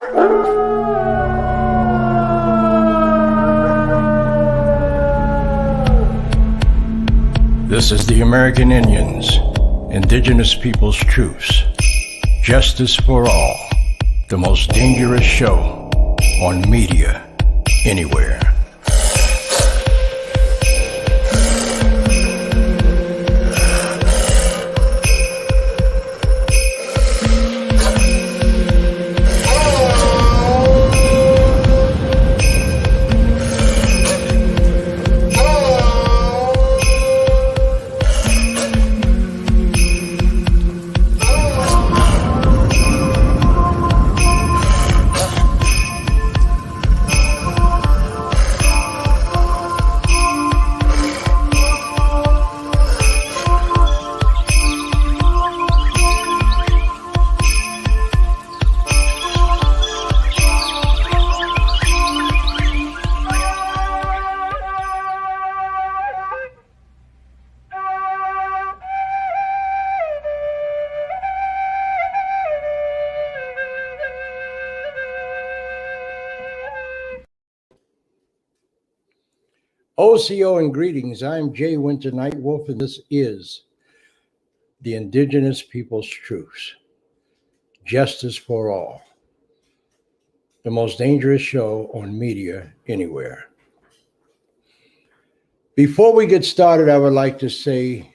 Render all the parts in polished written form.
This is the American Indians, Indigenous Peoples' Truths. Justice for all, the most dangerous show on media anywhere. OCO and greetings. I'm Winter Nightwolf, and this is the Indigenous Peoples' Truths. Justice for all, the most dangerous show on media anywhere. Before we get started, I would like to say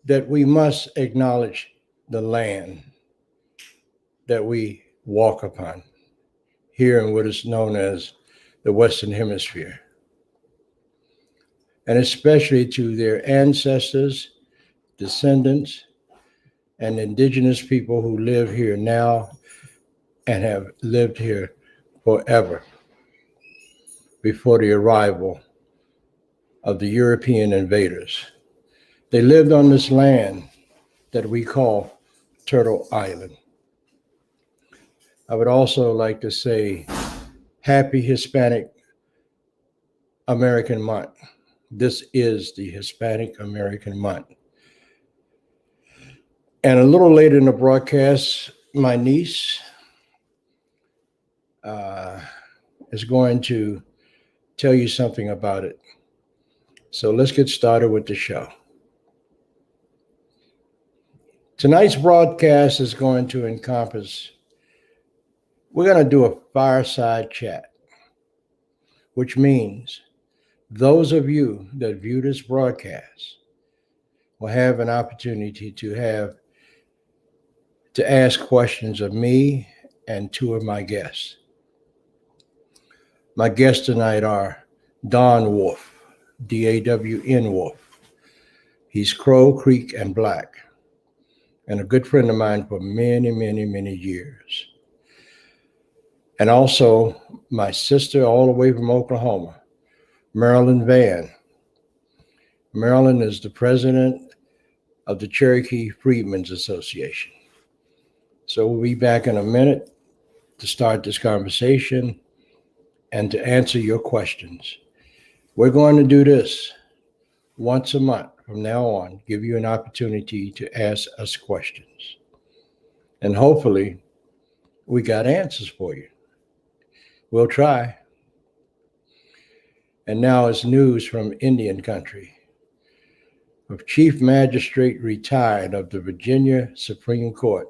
that we must acknowledge the land that we walk upon here in what is known as the Western Hemisphere, and especially to their ancestors, descendants, and indigenous people who live here now and have lived here forever before the arrival of the European invaders. They lived on this land that we call Turtle Island. I would also like to say Happy Hispanic American Month. This is the Hispanic American Month. And a little later in the broadcast, my niece is going to tell you something about it. So let's get started with the show. Tonight's broadcast is going to encompass, we're going to do a fireside chat, which means those of you that view this broadcast will have an opportunity to ask questions of me and two of my guests. My guests tonight are Don Wolf, D-A-W-N Wolf. He's Crow, Creek, and Black, and a good friend of mine for many, many, many years. And also my sister all the way from Oklahoma, Marilynn Vann. Marilynn is the president of the Cherokee Freedmen's Association. So we'll be back in a minute to start this conversation and to answer your questions. We're going to do this once a month from now on, give you an opportunity to ask us questions. And hopefully we got answers for you. We'll try. And now it's news from Indian country of Chief Magistrate retired of the Virginia Supreme Court,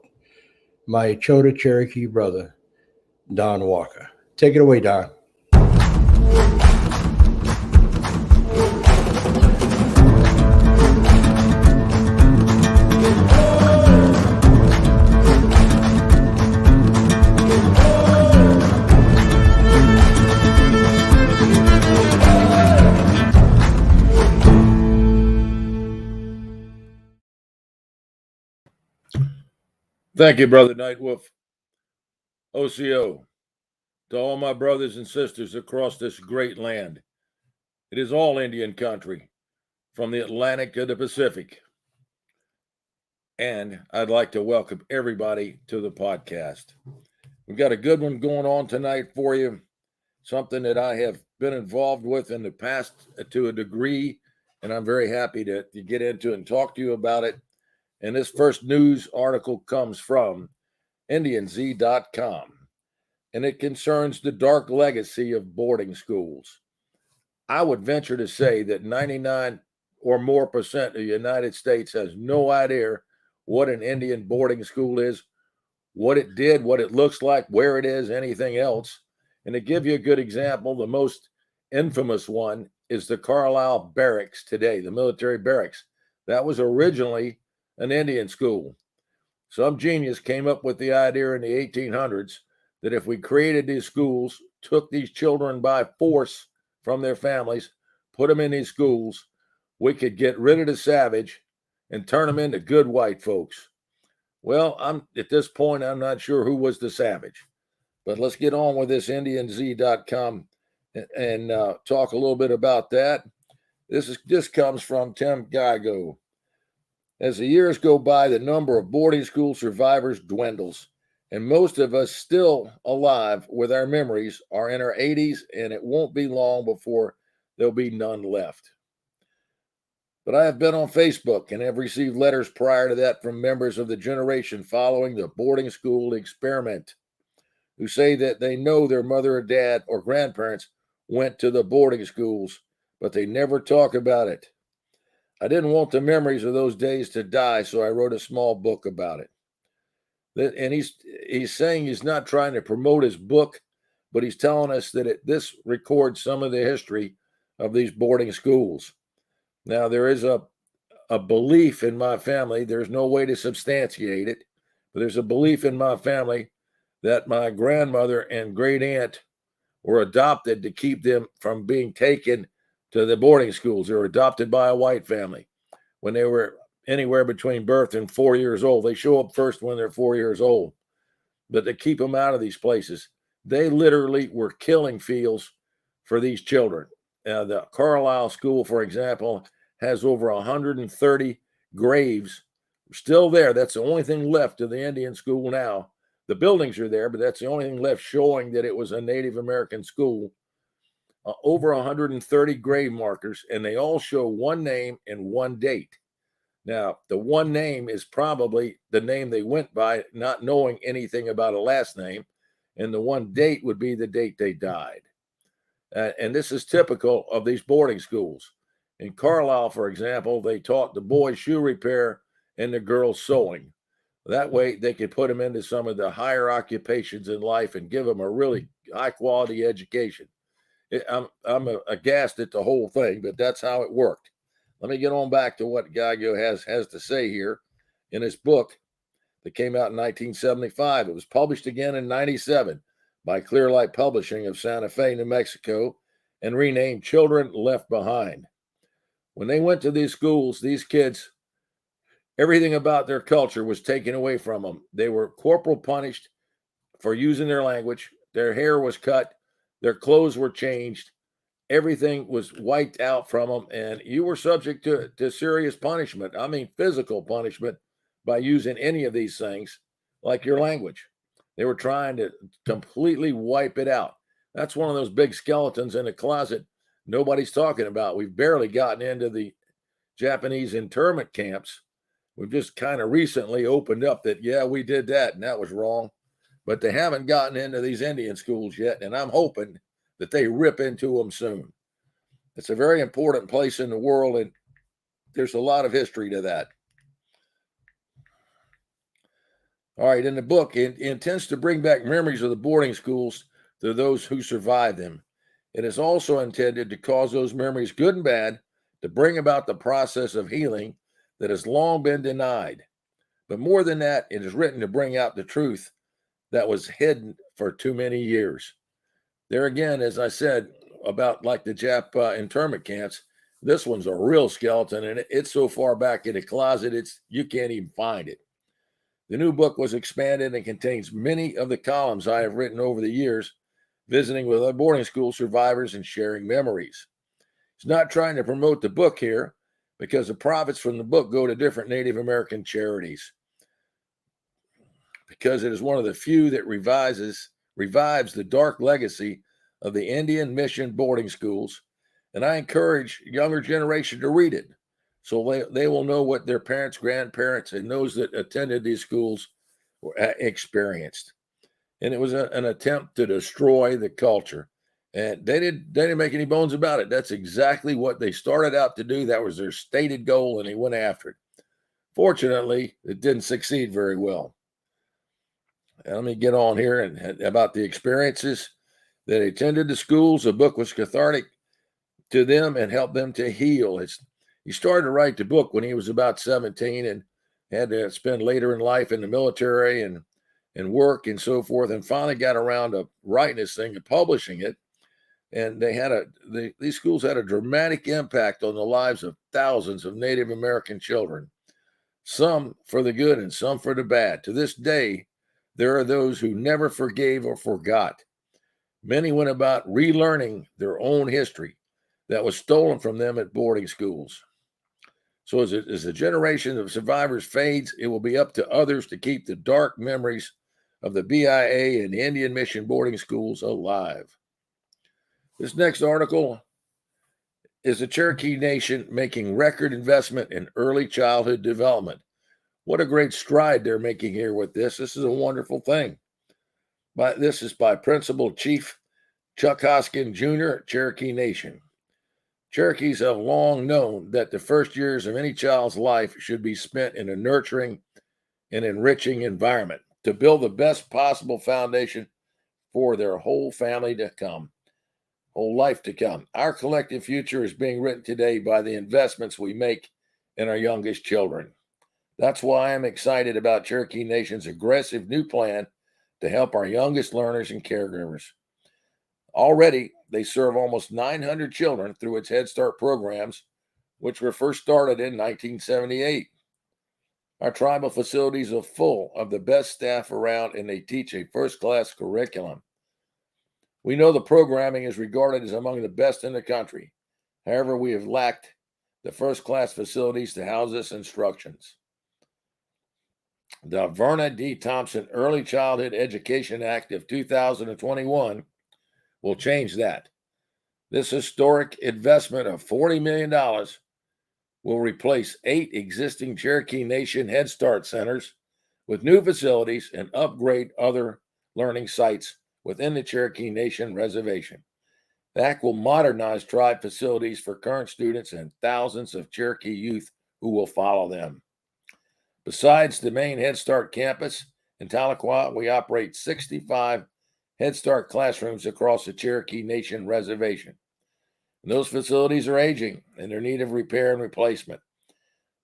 my Chota Cherokee brother, Don Walker. Take it away, Don. Thank you, Brother Nightwolf. OCO, to all my brothers and sisters across this great land. It is all Indian country, from the Atlantic to the Pacific. And I'd like to welcome everybody to the podcast. We've got a good one going on tonight for you, something that I have been involved with in the past to a degree, and I'm very happy to get into it and talk to you about it. And this first news article comes from IndianZ.com, and it concerns the dark legacy of boarding schools. I would venture to say that 99 or more percent of the United States has no idea what an Indian boarding school is, what it did, what it looks like, where it is, anything else. And to give you a good example, the most infamous one is the Carlisle Barracks today, the military barracks. That was originally an Indian school. Some genius came up with the idea in the 1800s that if we created these schools, took these children by force from their families, put them in these schools, we could get rid of the savage and turn them into good white folks. Well, at this point, I'm not sure who was the savage, but let's get on with this IndianZ.com and talk a little bit about that. This comes from Tim Geigo. As the years go by, the number of boarding school survivors dwindles, and most of us still alive with our memories are in our 80s, and it won't be long before there'll be none left. But I have been on Facebook and have received letters prior to that from members of the generation following the boarding school experiment who say that they know their mother or dad or grandparents went to the boarding schools, but they never talk about it. I didn't want the memories of those days to die, so I wrote a small book about it. And he's saying he's not trying to promote his book, but he's telling us that this records some of the history of these boarding schools. Now, there is a belief in my family, there's no way to substantiate it, but there's a belief in my family that my grandmother and great aunt were adopted to keep them from being taken to the boarding schools. They were adopted by a white family when they were anywhere between birth and 4 years old. They show up first when they're 4 years old, but to keep them out of these places, they literally were killing fields for these children. The Carlisle School, for example, has over 130 graves still there. That's the only thing left of the Indian school now. The buildings are there, but that's the only thing left showing that it was a Native American school. Over 130 grave markers, and they all show one name and one date. Now, the one name is probably the name they went by, not knowing anything about a last name, and the one date would be the date they died. And this is typical of these boarding schools. In Carlisle, for example, they taught the boys shoe repair and the girls sewing. That way, they could put them into some of the higher occupations in life and give them a really high-quality education. I'm aghast at the whole thing, but that's how it worked. Let me get on back to what Geigo has to say here in his book that came out in 1975. It was published again in 97 by Clearlight Publishing of Santa Fe, New Mexico, and renamed Children Left Behind. When they went to these schools, these kids, everything about their culture was taken away from them. They were corporal punished for using their language. Their hair was cut. Their clothes were changed. Everything was wiped out from them, and you were subject to serious punishment. I mean, physical punishment by using any of these things, like your language. They were trying to completely wipe it out. That's one of those big skeletons in the closet nobody's talking about. We've barely gotten into the Japanese internment camps. We've just kind of recently opened up that, yeah, we did that, and that was wrong. But they haven't gotten into these Indian schools yet, and I'm hoping that they rip into them soon. It's a very important place in the world, and there's a lot of history to that. All right, in the book, it intends to bring back memories of the boarding schools to those who survived them. It is also intended to cause those memories, good and bad, to bring about the process of healing that has long been denied. But more than that, it is written to bring out the truth that was hidden for too many years. There again, as I said, about like the Jap internment camps, this one's a real skeleton, and it's so far back in the closet, you can't even find it. The new book was expanded and contains many of the columns I have written over the years, visiting with other boarding school survivors and sharing memories. It's not trying to promote the book here, because the profits from the book go to different Native American charities, because it is one of the few that revives the dark legacy of the Indian mission boarding schools. And I encourage younger generation to read it, so they will know what their parents, grandparents, and those that attended these schools experienced. And it was an attempt to destroy the culture. And they didn't make any bones about it. That's exactly what they started out to do. That was their stated goal, and they went after it. Fortunately, it didn't succeed very well. And let me get on here and about the experiences that attended the schools. The book was cathartic to them and helped them to heal. He started to write the book when he was about 17 and had to spend later in life in the military and work and so forth, and finally got around to writing this thing and publishing it. And these schools had a dramatic impact on the lives of thousands of Native American children, some for the good and some for the bad. To this day, there are those who never forgave or forgot. Many went about relearning their own history that was stolen from them at boarding schools. So as the generation of survivors fades, it will be up to others to keep the dark memories of the BIA and Indian Mission boarding schools alive. This next article is the Cherokee Nation making record investment in early childhood development. What a great stride they're making here with this. This is a wonderful thing. This is by Principal Chief Chuck Hoskin Jr. at Cherokee Nation. Cherokees have long known that the first years of any child's life should be spent in a nurturing and enriching environment to build the best possible foundation for their whole family to come, whole life to come. Our collective future is being written today by the investments we make in our youngest children. That's why I'm excited about Cherokee Nation's aggressive new plan to help our youngest learners and caregivers. Already, they serve almost 900 children through its Head Start programs, which were first started in 1978. Our tribal facilities are full of the best staff around, and they teach a first-class curriculum. We know the programming is regarded as among the best in the country. However, we have lacked the first-class facilities to house this instructions. The Verna D. Thompson Early Childhood Education Act of 2021 will change that. This historic investment of $40 million will replace 8 existing Cherokee Nation Head Start centers with new facilities and upgrade other learning sites within the Cherokee Nation reservation. The act will modernize tribe facilities for current students and thousands of Cherokee youth who will follow them. Besides the main Head Start campus in Tahlequah, we operate 65 Head Start classrooms across the Cherokee Nation reservation. And those facilities are aging and they're in need of repair and replacement.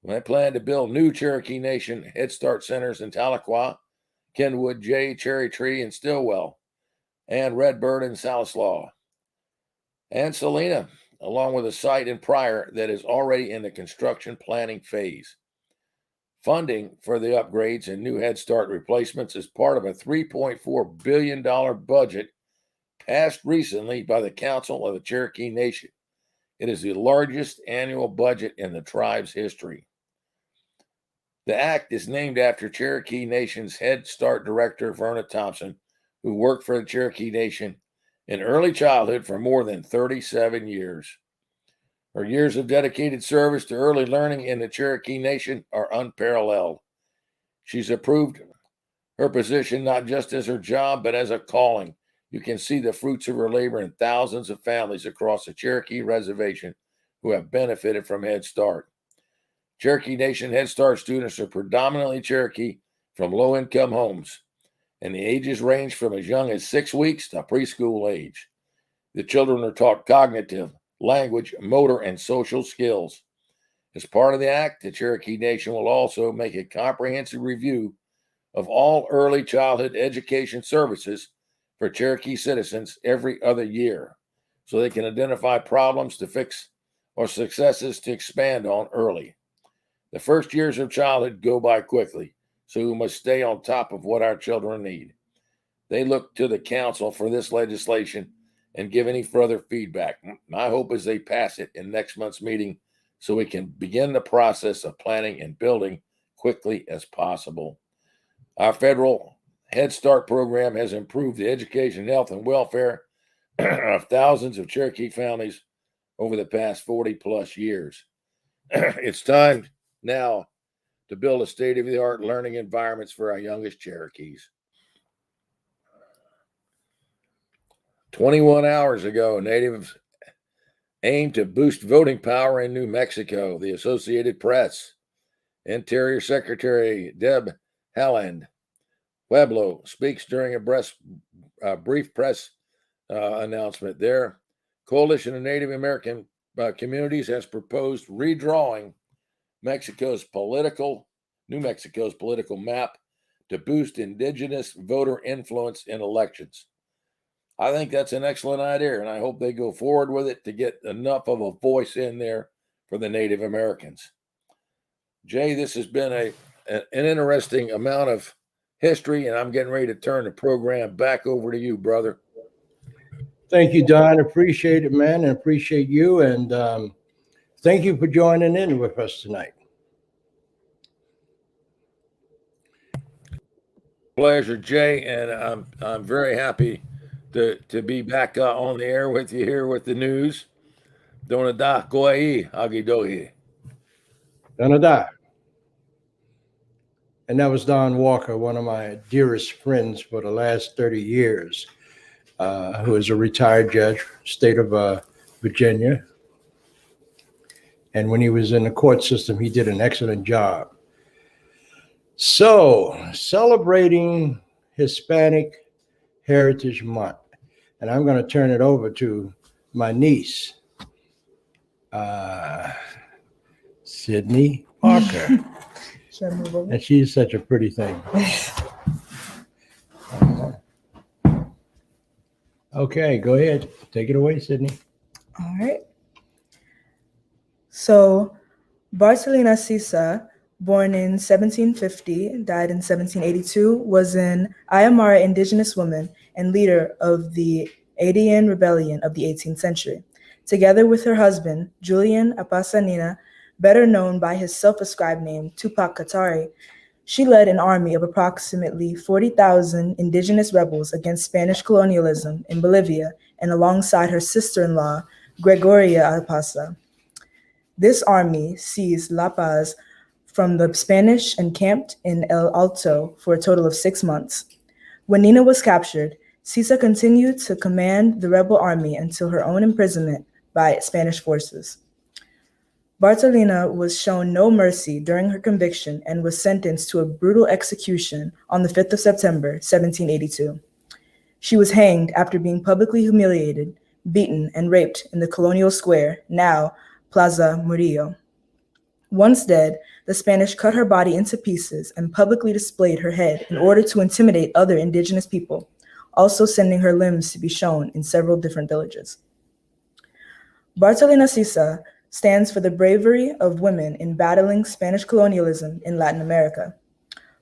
I plan to build new Cherokee Nation Head Start centers in Tahlequah, Kenwood, Jay, Cherry Tree, and Stillwell, and Redbird and Salislaw, and Salina, along with a site in Pryor that is already in the construction planning phase. Funding for the upgrades and new Head Start replacements is part of a $3.4 billion budget passed recently by the Council of the Cherokee Nation. It is the largest annual budget in the tribe's history. The act is named after Cherokee Nation's Head Start director, Verna Thompson, who worked for the Cherokee Nation in early childhood for more than 37 years. Her years of dedicated service to early learning in the Cherokee Nation are unparalleled. She's approved her position not just as her job, but as a calling. You can see the fruits of her labor in thousands of families across the Cherokee Reservation who have benefited from Head Start. Cherokee Nation Head Start students are predominantly Cherokee from low-income homes, and the ages range from as young as 6 weeks to preschool age. The children are taught cognitive, language, motor, and social skills. As part of the act, the Cherokee Nation will also make a comprehensive review of all early childhood education services for Cherokee citizens every other year, so they can identify problems to fix or successes to expand on early. The first years of childhood go by quickly, so we must stay on top of what our children need. They look to the council for this legislation and give any further feedback. My hope is they pass it in next month's meeting so we can begin the process of planning and building quickly as possible. Our federal Head Start program has improved the education, health, and welfare of thousands of Cherokee families over the past 40 plus years. It's time now to build a state-of-the-art learning environments for our youngest Cherokees. 21 hours ago, natives aimed to boost voting power in New Mexico, the Associated Press. Interior Secretary Deb Haaland Pueblo speaks during a brief press announcement. Their coalition of Native American communities has proposed redrawing New Mexico's political map to boost indigenous voter influence in elections. I think that's an excellent idea, and I hope they go forward with it to get enough of a voice in there for the Native Americans. Jay, this has been an interesting amount of history, and I'm getting ready to turn the program back over to you, brother. Thank you, Don. Appreciate it, man, and appreciate you. And thank you for joining in with us tonight. Pleasure, Jay, and I'm very happy to be back on the air with you here with the news. Donada Goai Agidohi. Donada. And that was Don Walker, one of my dearest friends for the last 30 years, who is a retired judge, state of Virginia. And when he was in the court system, he did an excellent job. So, celebrating Hispanic Heritage Month. And I'm going to turn it over to my niece, Sydney Parker. And she's such a pretty thing. Okay, go ahead. Take it away, Sydney. All right. So, Barcelina Sisa, born in 1750, died in 1782, was an Aymara indigenous woman and leader of the Adian Rebellion of the 18th century. Together with her husband, Julian Apasanina, better known by his self-ascribed name, Tupac Katari, she led an army of approximately 40,000 indigenous rebels against Spanish colonialism in Bolivia and alongside her sister-in-law, Gregoria Alpasa. This army seized La Paz from the Spanish and camped in El Alto for a total of 6 months. When Nina was captured, Sisa continued to command the rebel army until her own imprisonment by Spanish forces. Bartolina was shown no mercy during her conviction and was sentenced to a brutal execution on the 5th of September, 1782. She was hanged after being publicly humiliated, beaten, and raped in the Colonial Square, now Plaza Murillo. Once dead, the Spanish cut her body into pieces and publicly displayed her head in order to intimidate other indigenous people, also sending her limbs to be shown in several different villages. Bartolina Sisa stands for the bravery of women in battling Spanish colonialism in Latin America.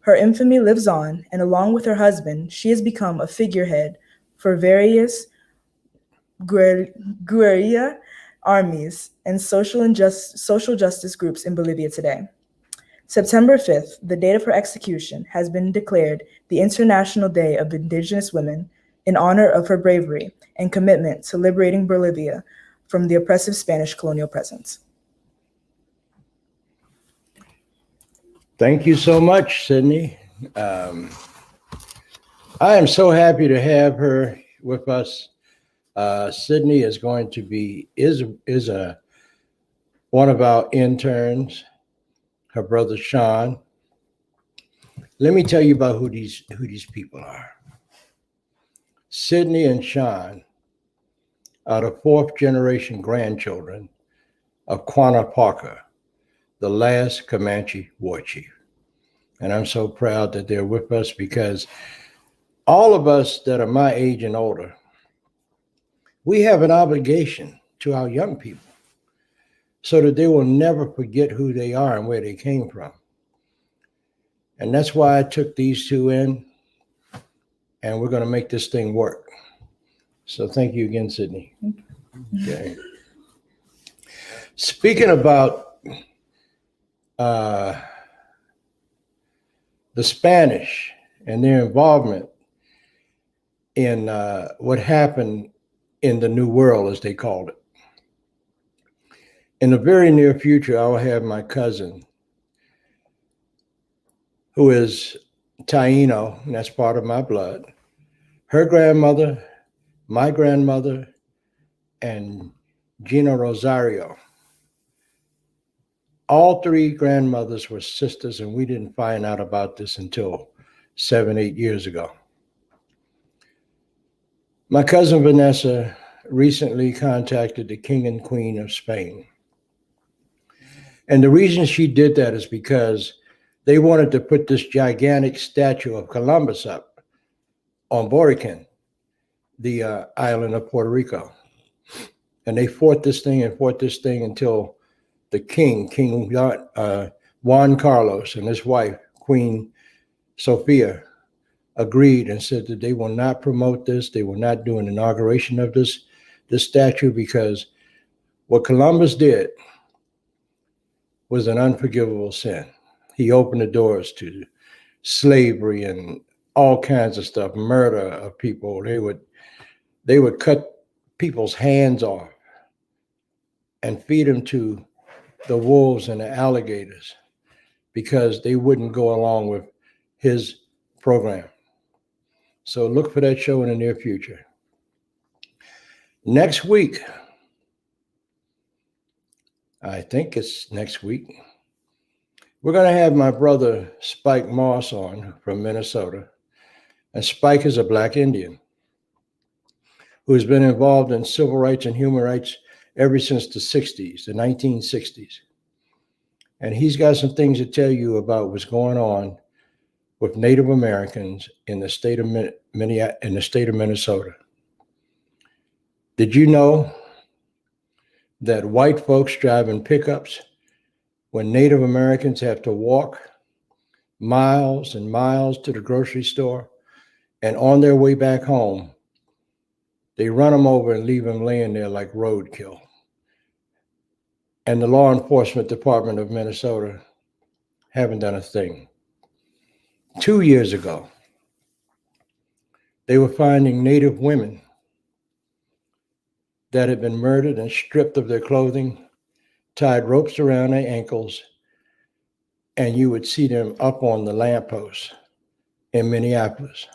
Her infamy lives on, and along with her husband, she has become a figurehead for various guerrilla armies and social justice groups in Bolivia today. September 5th, the date of her execution, has been declared the International Day of Indigenous Women in honor of her bravery and commitment to liberating Bolivia from the oppressive Spanish colonial presence. Thank you so much, Sydney. I am so happy to have her with us. Sydney is going to be one of our interns. Her brother Sean. Let me tell you about who these people are. Sydney and Sean are the 4th generation grandchildren of Quanah Parker, the last Comanche war chief. And I'm so proud that they're with us because all of us that are my age and older, we have an obligation to our young people so that they will never forget who they are and where they came from. And that's why I took these two in, and we're going to make this thing work. So thank you again, Sydney. Okay. Speaking about the Spanish and their involvement in what happened in the New World, as they called it. In the very near future, I will have my cousin, who is Taino, and that's part of my blood. Her grandmother, my grandmother, and Gina Rosario. All three grandmothers were sisters, and we didn't find out about this until 7, 8 years ago. My cousin Vanessa recently contacted the King and Queen of Spain. And the reason she did that is because they wanted to put this gigantic statue of Columbus up on Borican, the island of Puerto Rico. And they fought this thing until the King Juan Carlos, and his wife, Queen Sophia, agreed and said that they will not promote this. They will not do an inauguration of this statue, because what Columbus did was an unforgivable sin. He opened the doors to slavery and all kinds of stuff, murder of people. They would cut people's hands off and feed them to the wolves and the alligators because they wouldn't go along with his program. So look for that show in the near future. Next week, I think it's next week, we're going to have my brother Spike Moss on from Minnesota. And Spike is a Black Indian who has been involved in civil rights and human rights ever since the 60s, the 1960s. And he's got some things to tell you about what's going on with Native Americans in the state of Minnesota. Did you know that white folks drive in pickups when Native Americans have to walk miles and miles to the grocery store, and on their way back home, they run them over and leave them laying there like roadkill? And the law enforcement department of Minnesota haven't done a thing. 2 years ago, they were finding Native women that had been murdered and stripped of their clothing, tied ropes around their ankles, and you would see them up on the lampposts in Minneapolis.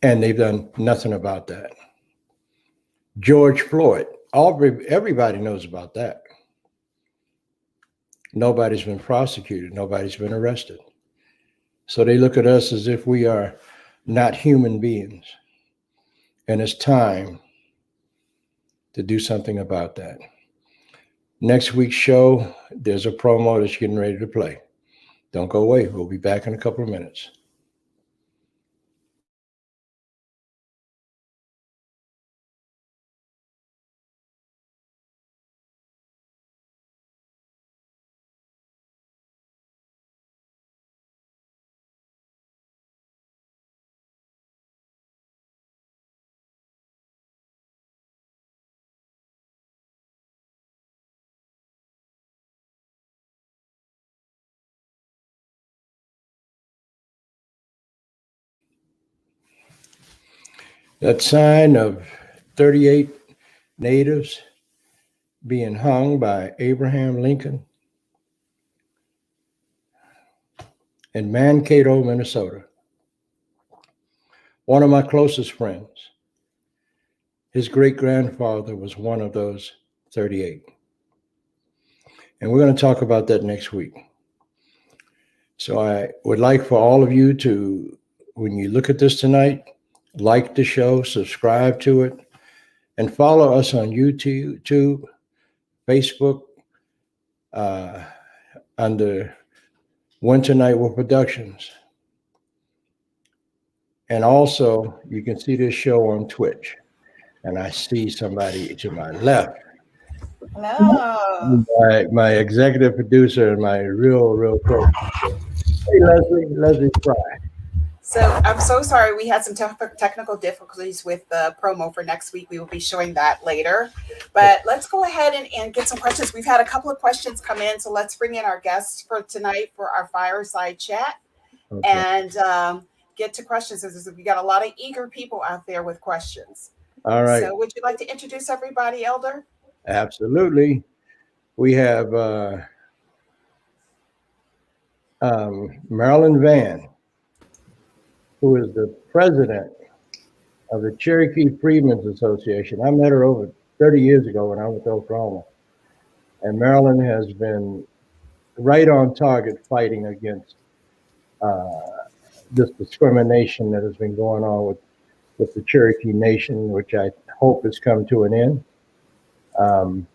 And they've done nothing about that. George Floyd, everybody knows about that. Nobody's been prosecuted. Nobody's been arrested. So they look at us as if we are not human beings. And it's time to do something about that. Next week's show, there's a promo that's getting ready to play. Don't go away. We'll be back in a couple of minutes. That sign of 38 natives being hung by Abraham Lincoln in Mankato, Minnesota. One of my closest friends, his great-grandfather was one of those 38. And we're going to talk about that next week. So I would like for all of you to, when you look at this tonight, like the show, subscribe to it, and follow us on YouTube, Facebook, under Winter Nightwolf Productions. And also, you can see this show on Twitch. And I see somebody to my left. Hello. My executive producer and my real close. Hey, Leslie Fry. So I'm so sorry. We had some technical difficulties with the promo for next week. We will be showing that later. But let's go ahead and get some questions. We've had a couple of questions come in. So let's bring in our guests for tonight for our fireside chat. Okay. And get to questions. We got a lot of eager people out there with questions. All right. So would you like to introduce everybody, Elder? Absolutely. We have Marilynn Vann, who is the president of the Cherokee Freedmen's Association. I met her over 30 years ago when I went to Oklahoma. And Marilynn has been right on target fighting against this discrimination that has been going on with the Cherokee Nation, which I hope has come to an end.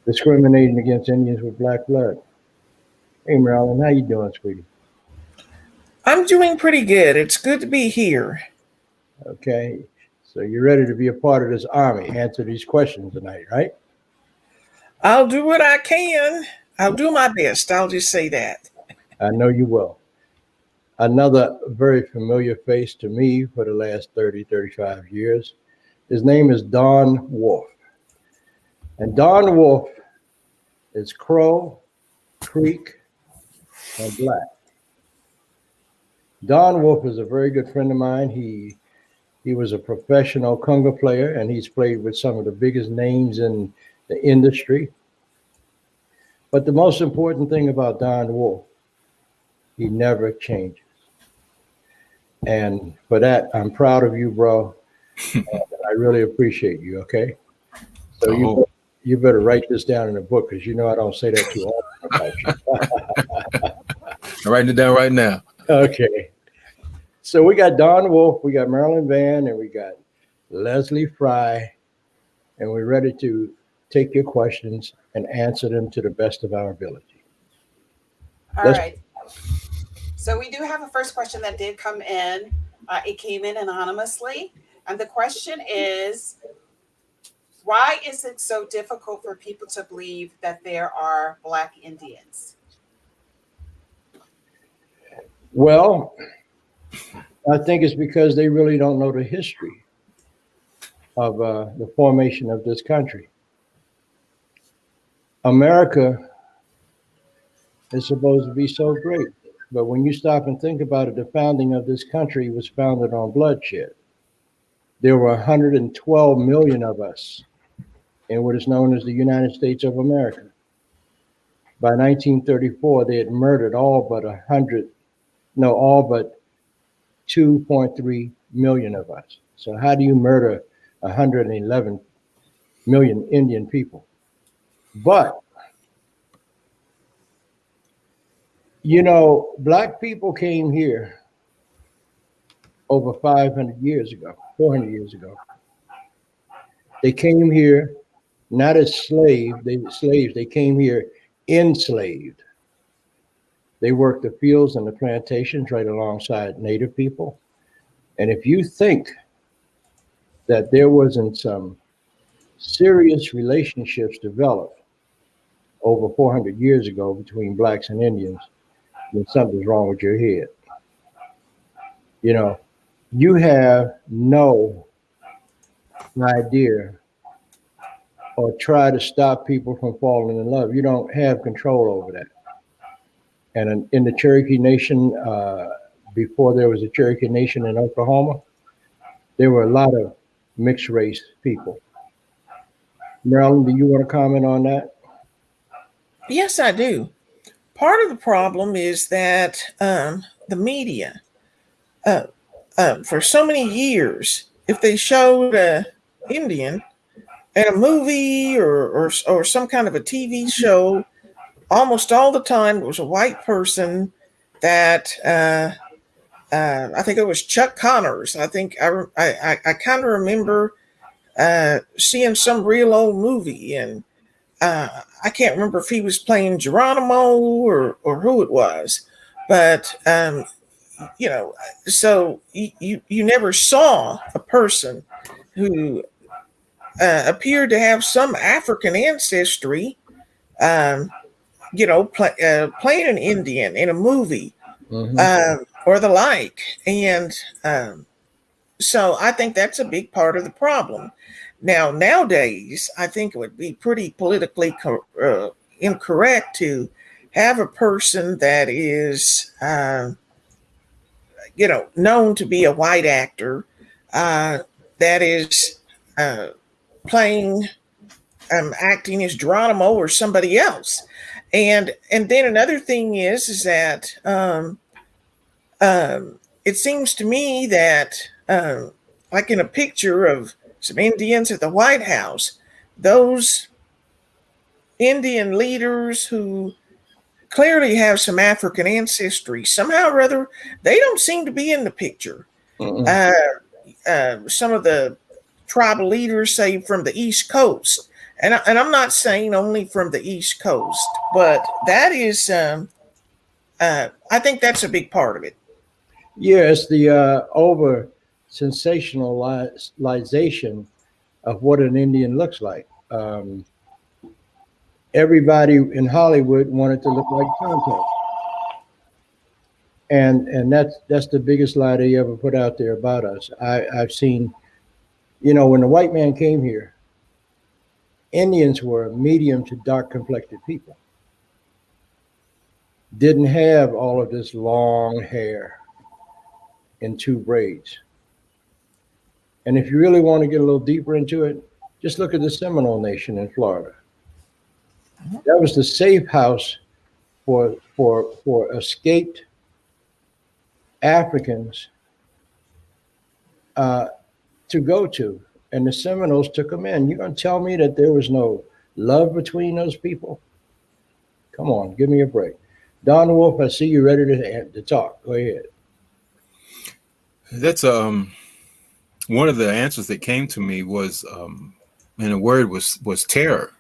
Discriminating against Indians with black blood. Hey, Marilynn, how you doing, sweetie? I'm doing pretty good. It's good to be here. Okay, so you're ready to be a part of this army, answer these questions tonight, right? I'll do what I can. I'll do my best. I'll just say that. I know you will. Another very familiar face to me for the last 30, 35 years. His name is Don Wolf. And Don Wolf is Crow, Creek, and Black. Don Wolf is a very good friend of mine. He was a professional conga player, and he's played with some of the biggest names in the industry. But the most important thing about Don Wolf, he never changes. And for that, I'm proud of you, bro. I really appreciate you, okay? So you better write this down in a book, because you know I don't say that too often about you. I'm writing it down right now. Okay. So we got Don Wolf, we got Marilynn Vann, and we got Leslie Fry, and we're ready to take your questions and answer them to the best of our ability. All right. So we do have a first question that did come in. It came in anonymously. And the question is, why is it so difficult for people to believe that there are Black Indians? Well, I think it's because they really don't know the history of the formation of this country. America is supposed to be so great, but when you stop and think about it, the founding of this country was founded on bloodshed. There were 112 million of us in what is known as the United States of America. By 1934, they had murdered all but 2.3 million of us. So how do you murder 111 million Indian people? But, you know, Black people came here over 500 years ago, 400 years ago. They came here not as slaves, they came here enslaved. They worked the fields and the plantations right alongside Native people. And if you think that there wasn't some serious relationships developed over 400 years ago between Blacks and Indians, then something's wrong with your head. You know, you have no idea or try to stop people from falling in love. You don't have control over that. And in the Cherokee Nation, before there was a Cherokee Nation in Oklahoma, there were a lot of mixed race people. Marilynn, do you want to comment on that? Yes, I do. Part of the problem is that the media, for so many years, if they showed an Indian in a movie or some kind of a TV show, almost all the time it was a white person that I think it was Chuck Connors. I think I kind of remember seeing some real old movie, and I can't remember if he was playing Geronimo or who it was, but you know, so you never saw a person who appeared to have some African ancestry, you know, playing an Indian in a movie, or the like. And so I think that's a big part of the problem. Now, nowadays, I think it would be pretty politically incorrect to have a person that is, you know, known to be a white actor that is playing, acting as Geronimo or somebody else. And then another thing is that it seems to me that like in a picture of some Indians at the White House, those Indian leaders who clearly have some African ancestry, somehow or other, they don't seem to be in the picture. Some of the tribal leaders say from the East Coast, and I'm not saying only from the East Coast, but that is, I think that's a big part of it. Yeah, it's the over sensationalization of what an Indian looks like. Everybody in Hollywood wanted to look like Tonto. And that's the biggest lie they ever put out there about us. I've seen, you know, when the white man came here, Indians were medium to dark complected people. Didn't have all of this long hair in 2 braids. And if you really want to get a little deeper into it, just look at the Seminole Nation in Florida. That was the safe house for escaped Africans to go to, and the Seminoles took them in. You're going to tell me that there was no love between those people? Come on, give me a break. Don Wolf, I see you ready to talk. Go ahead. That's one of the answers that came to me was, and the word was terror.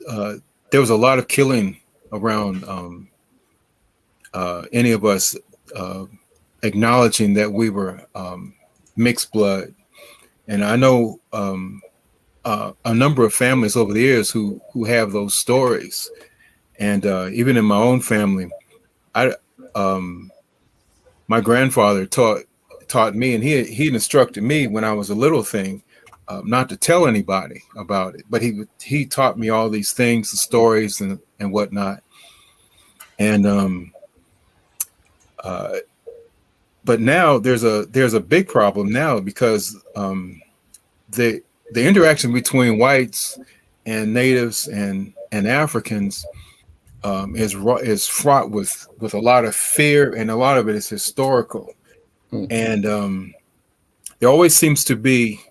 There was a lot of killing around any of us acknowledging that we were mixed blood. And I know a number of families over the years who have those stories. And even in my own family, my grandfather taught me, and he instructed me when I was a little thing, not to tell anybody about it. But he taught me all these things, the stories and whatnot. And but now there's a big problem now, because the interaction between whites and natives and Africans is fraught with a lot of fear, and a lot of it is historical. And there always seems to be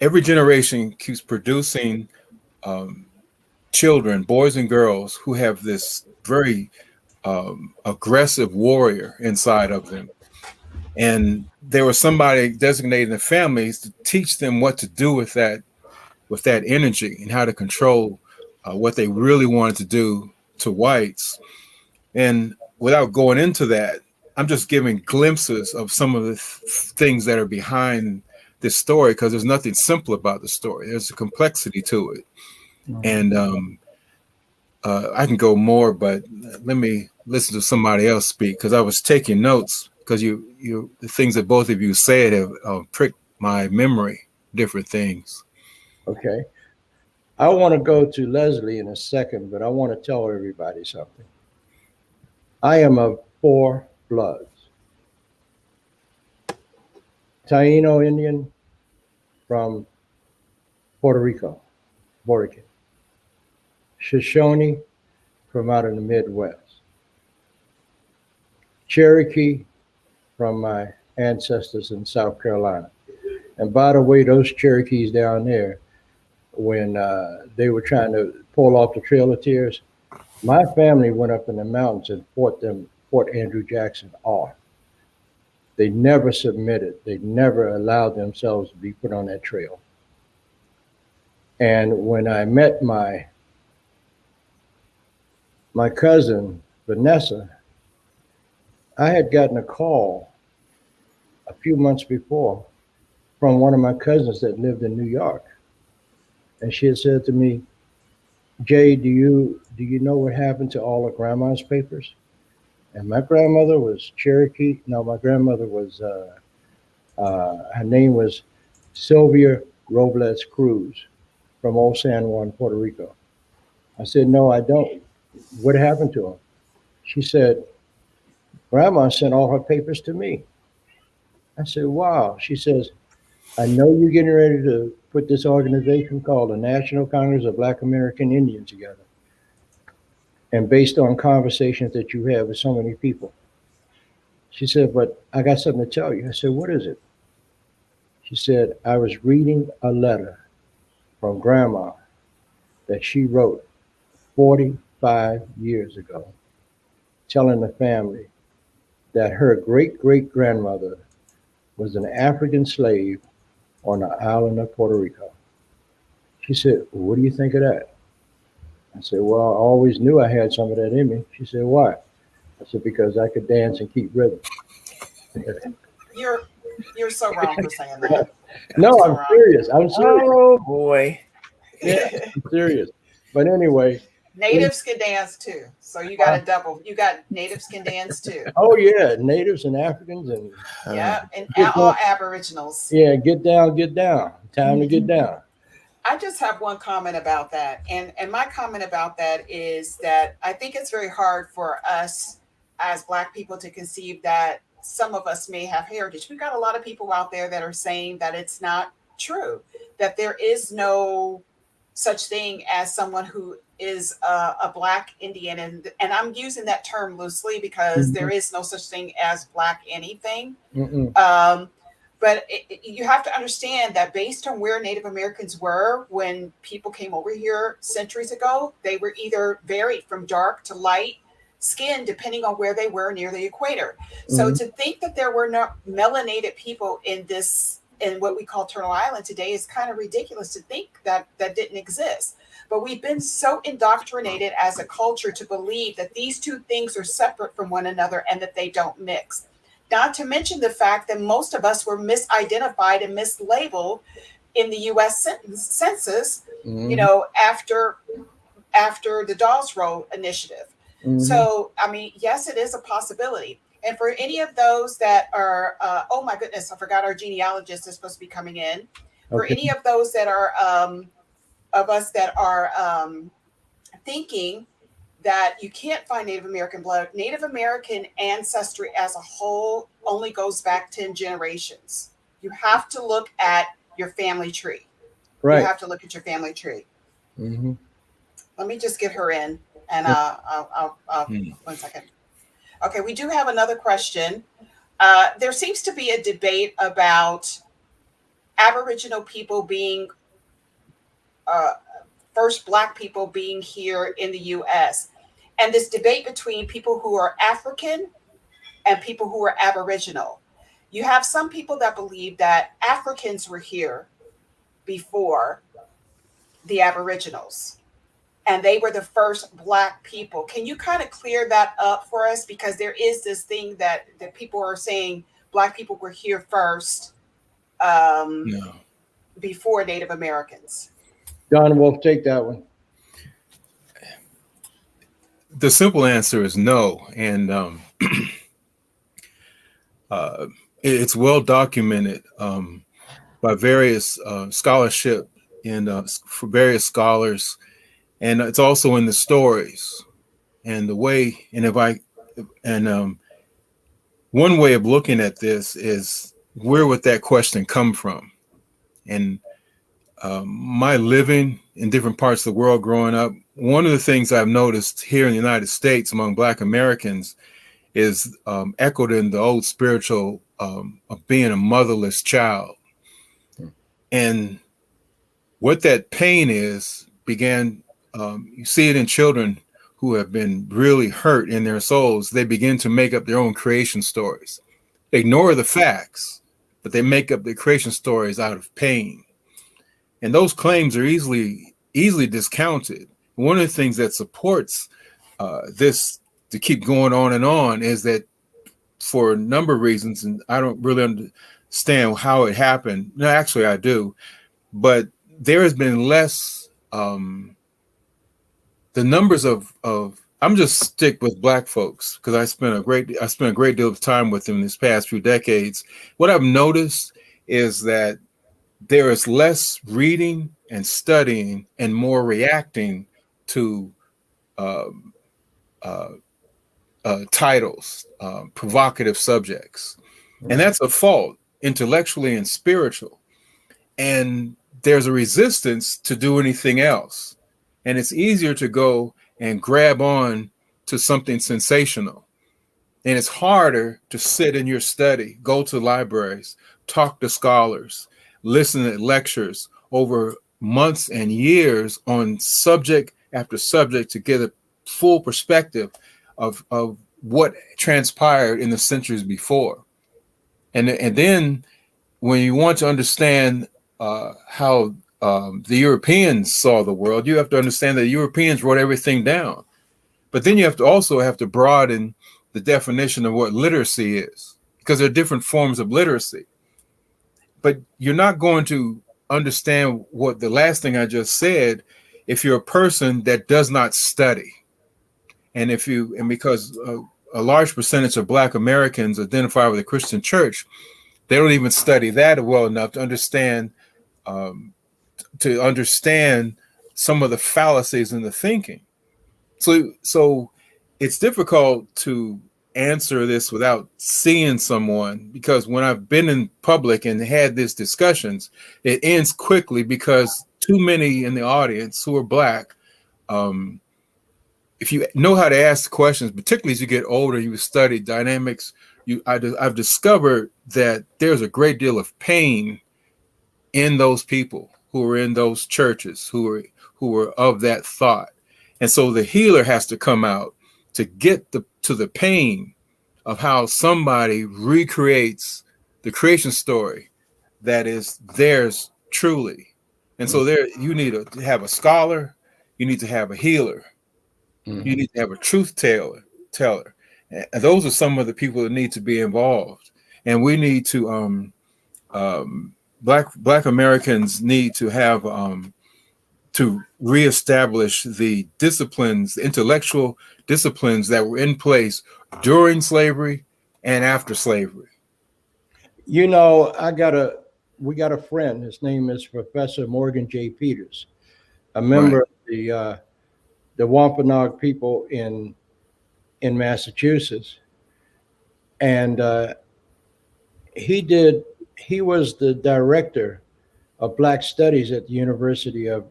every generation keeps producing children, boys and girls, who have this very aggressive warrior inside of them. And there was somebody designated in the families to teach them what to do with that energy, and how to control what they really wanted to do to whites. And without going into that, I'm just giving glimpses of some of the things that are behind this story, because there's nothing simple about the story. There's a complexity to it. And I can go more, but let me listen to somebody else speak, because I was taking notes, because the things that both of you said have pricked my memory, different things. Okay. I want to go to Leslie in a second, but I want to tell everybody something. I am of 4 bloods. Taino Indian from Puerto Rico, Borican. Shoshone from out in the Midwest. Cherokee from my ancestors in South Carolina. And by the way, those Cherokees down there, when they were trying to pull off the Trail of Tears, my family went up in the mountains and fought Andrew Jackson off. They never submitted. They never allowed themselves to be put on that trail. And when I met my cousin, Vanessa, I had gotten a call a few months before from one of my cousins that lived in New York. And she had said to me, Jay, do you know what happened to all of Grandma's papers? And my grandmother was Cherokee. No, my grandmother was, her name was Sylvia Robles Cruz from Old San Juan, Puerto Rico. I said, no, I don't. What happened to them? She said, Grandma sent all her papers to me. I said, wow. She says, I know you're getting ready put this organization called the National Congress of Black American Indians together. And based on conversations that you have with so many people. She said, but I got something to tell you. I said, what is it? She said, I was reading a letter from Grandma that she wrote 45 years ago, telling the family that her great-great-grandmother was an African slave on the island of Puerto Rico. She said, what do you think of that? I said, well, I always knew I had some of that in me. She said, why? I said, because I could dance and keep rhythm. You're so wrong for saying that. No, I'm serious. I'm serious. Oh boy. Yeah, I'm serious. But anyway. Natives can dance too. So you got a double. You got natives can dance too. Oh yeah, natives and Africans and yeah, and all Aboriginals. Yeah, get down, get down. Time to get down. I just have one comment about that. And my comment about that is that I think it's very hard for us as Black people to conceive that some of us may have heritage. We've got a lot of people out there that are saying that it's not true, that there is no such thing as someone who is a Black Indian. And I'm using that term loosely because there is no such thing as Black anything. But you have to understand that based on where Native Americans were when people came over here centuries ago, they were either varied from dark to light skin, depending on where they were near the equator. So to think that there were no melanated people in what we call Turtle Island today is kind of ridiculous to think that didn't exist. But we've been so indoctrinated as a culture to believe that these two things are separate from one another and that they don't mix. Not to mention the fact that most of us were misidentified and mislabeled in the U.S. census, you know, after the Dawes Roll Initiative. So, I mean, yes, it is a possibility. And for any of those that are, oh my goodness, I forgot our genealogist is supposed to be coming in. For any of those that are, of us that are thinking that you can't find Native American blood, Native American ancestry as a whole only goes back 10 generations. You have to look at your family tree. Right. You have to look at your family tree. Let me just get her in. And I'll 1 second. Okay, we do have another question. There seems to be a debate about Aboriginal people being first Black people being here in the U.S. And this debate between people who are African and people who are Aboriginal. You have some people that believe that Africans were here before the Aboriginals. And they were the first Black people. Can you kind of clear that up for us? Because there is this thing that people are saying Black people were here first before Native Americans. Don Wolf, take that one. The simple answer is no. And it's well documented by various scholarship and for various scholars. And it's also in the stories and the way, one way of looking at this is where would that question come from? And my living in different parts of the world growing up, one of the things I've noticed here in the United States among Black Americans is echoed in the old spiritual of being a motherless child. And what that pain is began, you see it in children who have been really hurt in their souls. They begin to make up their own creation stories. They ignore the facts, but they make up their creation stories out of pain. And those claims are easily discounted. One of the things that supports this to keep going on is that for a number of reasons, and I don't really understand how it happened. No, actually I do, but there has been less, the numbers of I'm just stick with Black folks because I spent a great deal of time with them this past few decades. What I've noticed is that there is less reading and studying and more reacting to titles, provocative subjects. And that's a fault intellectually and spiritual. And there's a resistance to do anything else. And it's easier to go and grab on to something sensational. And it's harder to sit in your study, go to libraries, talk to scholars, listen to lectures over months and years on subject after subject to get a full perspective of what transpired in the centuries before. And then when you want to understand how the Europeans saw the world, you have to understand that Europeans wrote everything down. But then you have to also have to broaden the definition of what literacy is, because there are different forms of literacy. But you're not going to understand what the last thing I just said if you're a person that does not study. And because a large percentage of Black Americans identify with the Christian church, they don't even study that well enough to understand some of the fallacies in the thinking. So it's difficult to answer this without seeing someone, because when I've been in public and had these discussions, it ends quickly because too many in the audience who are Black, if you know how to ask questions, particularly as you get older, you study dynamics, I've discovered that there's a great deal of pain in those people who are in those churches, who are of that thought. And so the healer has to come out to get to the pain of how somebody recreates the creation story that is theirs truly. And so there you need to have a scholar, you need to have a healer, you need to have a truth teller. And those are some of the people that need to be involved. And we need to Black Americans need to have to reestablish the disciplines, the intellectual disciplines that were in place during slavery and after slavery. You know, we got a friend. His name is Professor Morgan J. Peters, a member of the Wampanoag people in Massachusetts, and he was the director of Black Studies at the University of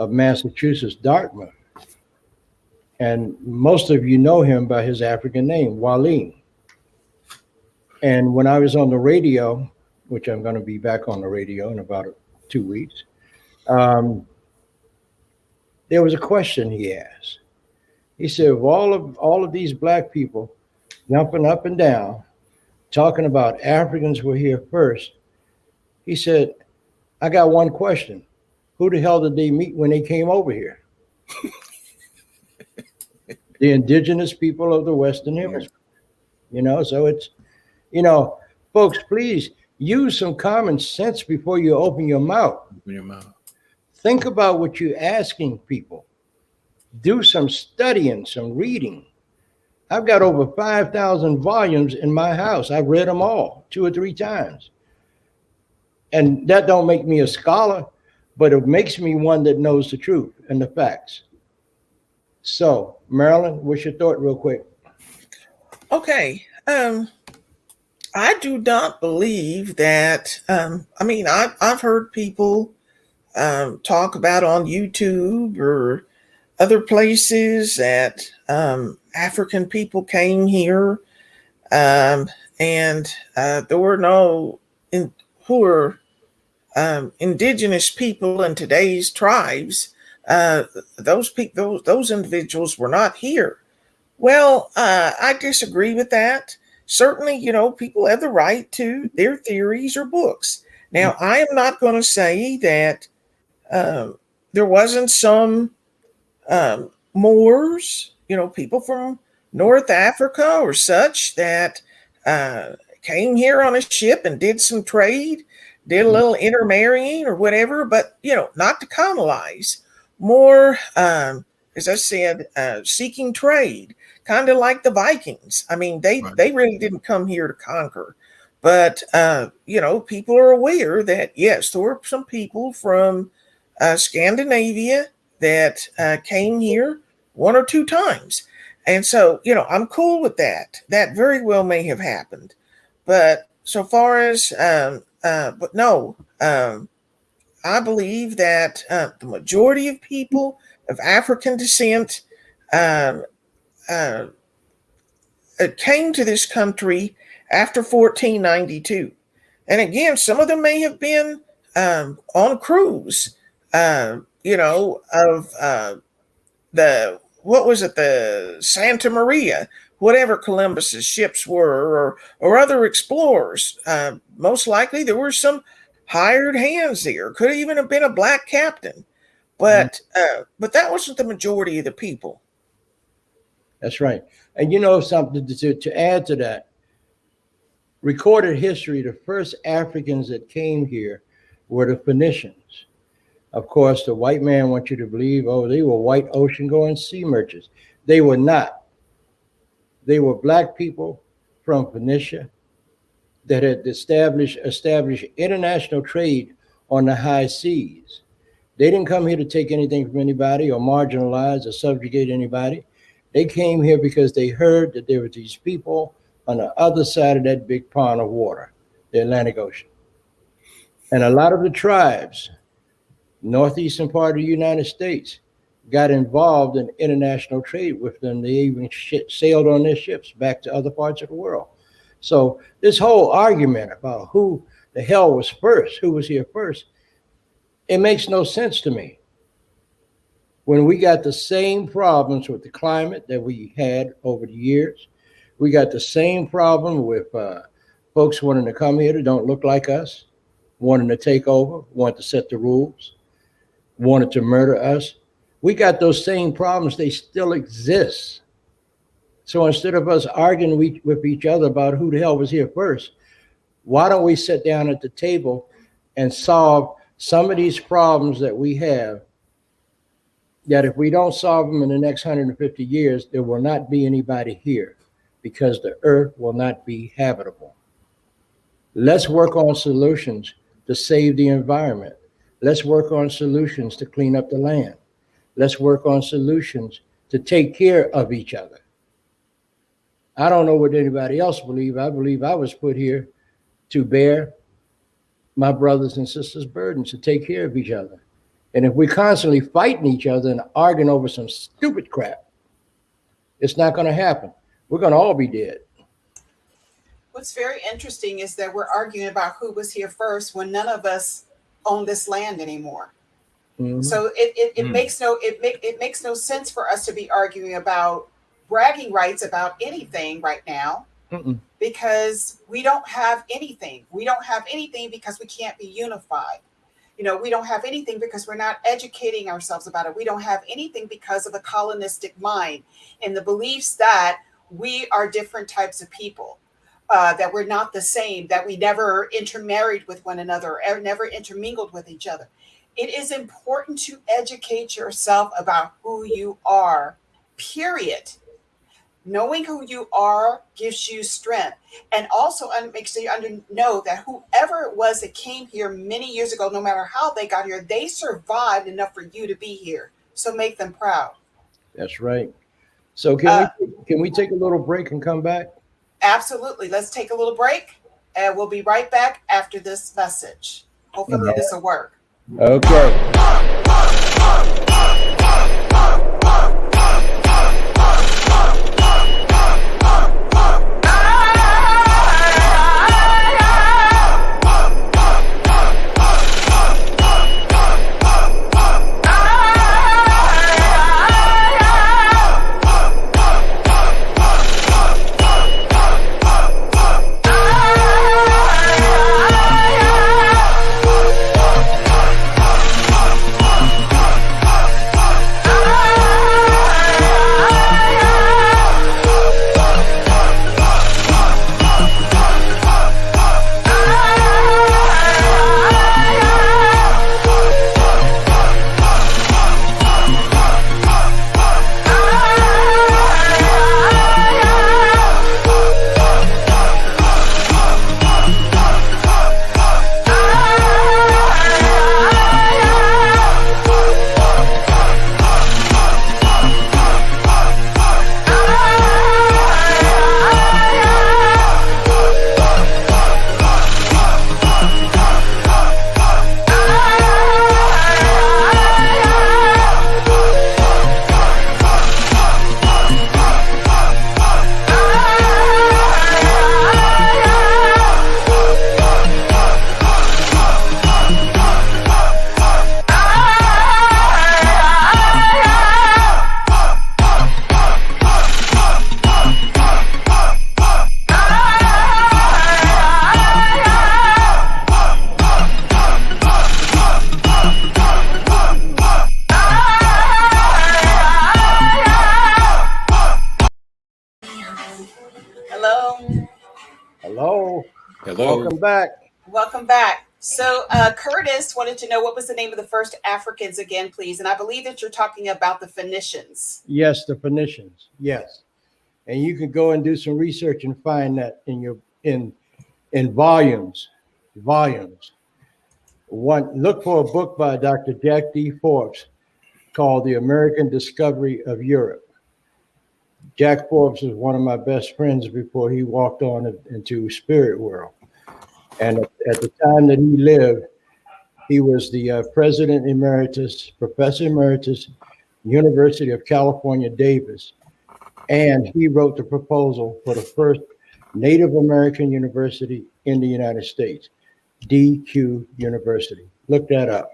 Massachusetts, Dartmouth. And most of you know him by his African name, Waleem. And when I was on the radio, which I'm going to be back on the radio in about 2 weeks, there was a question he asked. He said, of all of these Black people jumping up and down, talking about Africans were here first, he said, I got one question. Who the hell did they meet when they came over here? The indigenous people of the Western Hemisphere. You know, so it's, you know, folks, please use some common sense before you open your mouth. Think about what you're asking people. Do some studying, some reading. I've got over 5,000 volumes in my house. I've read them all 2 or 3 times. And that don't make me a scholar, but it makes me one that knows the truth and the facts. So, Marilynn, what's your thought real quick? Okay. I do not believe that, I've heard people talk about on YouTube or other places that African people came here and there were no indigenous people in today's tribes. Those individuals were not here. Well, I disagree with that. Certainly, you know, people have the right to their theories or books. Now, I am not going to say that there wasn't some Moors, you know, people from North Africa or such that came here on a ship and did some trade, did a little intermarrying or whatever, but, you know, not to colonize. More, as I said, seeking trade, kind of like the Vikings. I mean, they really didn't come here to conquer. But, you know, people are aware that, yes, there were some people from Scandinavia that came here 1 or 2 times. And so, you know, I'm cool with that. That very well may have happened. But so far as, but no, I believe that the majority of people of African descent came to this country after 1492. And again, some of them may have been on a cruise, of the Santa Maria, whatever Columbus's ships were, or other explorers. Most likely there were some hired hands there. Could even have been a black captain, but that wasn't the majority of the people. That's right. And you know something to add to that, recorded history, the first Africans that came here were the Phoenicians. Of course, the white man wants you to believe, oh, they were white ocean-going sea merchants. They were not. They were black people from Phoenicia that had established international trade on the high seas. They didn't come here to take anything from anybody or marginalize or subjugate anybody. They came here because they heard that there were these people on the other side of that big pond of water, the Atlantic Ocean. And a lot of the tribes, northeastern part of the United States, got involved in international trade with them. They even sailed on their ships back to other parts of the world. So this whole argument about who the hell was first, who was here first, it makes no sense to me. When we got the same problems with the climate that we had over the years, we got the same problem with folks wanting to come here that don't look like us, wanting to take over, wanting to set the rules, wanted to murder us. We got those same problems. They still exist. So instead of us arguing with each other about who the hell was here first, why don't we sit down at the table and solve some of these problems that we have, that if we don't solve them in the next 150 years, there will not be anybody here because the earth will not be habitable. Let's work on solutions to save the environment. Let's work on solutions to clean up the land. Let's work on solutions to take care of each other. I don't know what anybody else believes. I believe I was put here to bear my brothers and sisters' burdens, to take care of each other. And if we're constantly fighting each other and arguing over some stupid crap, it's not going to happen. We're going to all be dead. What's very interesting is that we're arguing about who was here first when none of us own this land anymore. Mm-hmm. So it makes no sense for us to be arguing about bragging rights about anything right now. Mm-mm. Because we don't have anything. We don't have anything because we can't be unified. We don't have anything because we're not educating ourselves about it. We don't have anything because of the colonistic mind and the beliefs that we are different types of people, that we're not the same, that we never intermarried with one another, or never intermingled with each other. It is important to educate yourself about who you are, period. Knowing who you are gives you strength, and also makes sure you know that whoever it was that came here many years ago, no matter how they got here, they survived enough for you to be here. So make them proud. That's right. So can we take a little break and come back? Absolutely. Let's take a little break, and we'll be right back after this message. Hopefully this will work. Okay. Hello. Welcome back. Welcome back. So Curtis wanted to know what was the name of the first Africans again, please. And I believe that you're talking about the Phoenicians. Yes, the Phoenicians. Yes, and you can go and do some research and find that in your in volumes. Look for a book by Dr. Jack D. Forbes called The American Discovery of Europe. Jack Forbes was one of my best friends before he walked on into spirit world. And at the time that he lived, he was the president emeritus, professor emeritus, University of California, Davis. And he wrote the proposal for the first Native American university in the United States, DQ University. Look that up.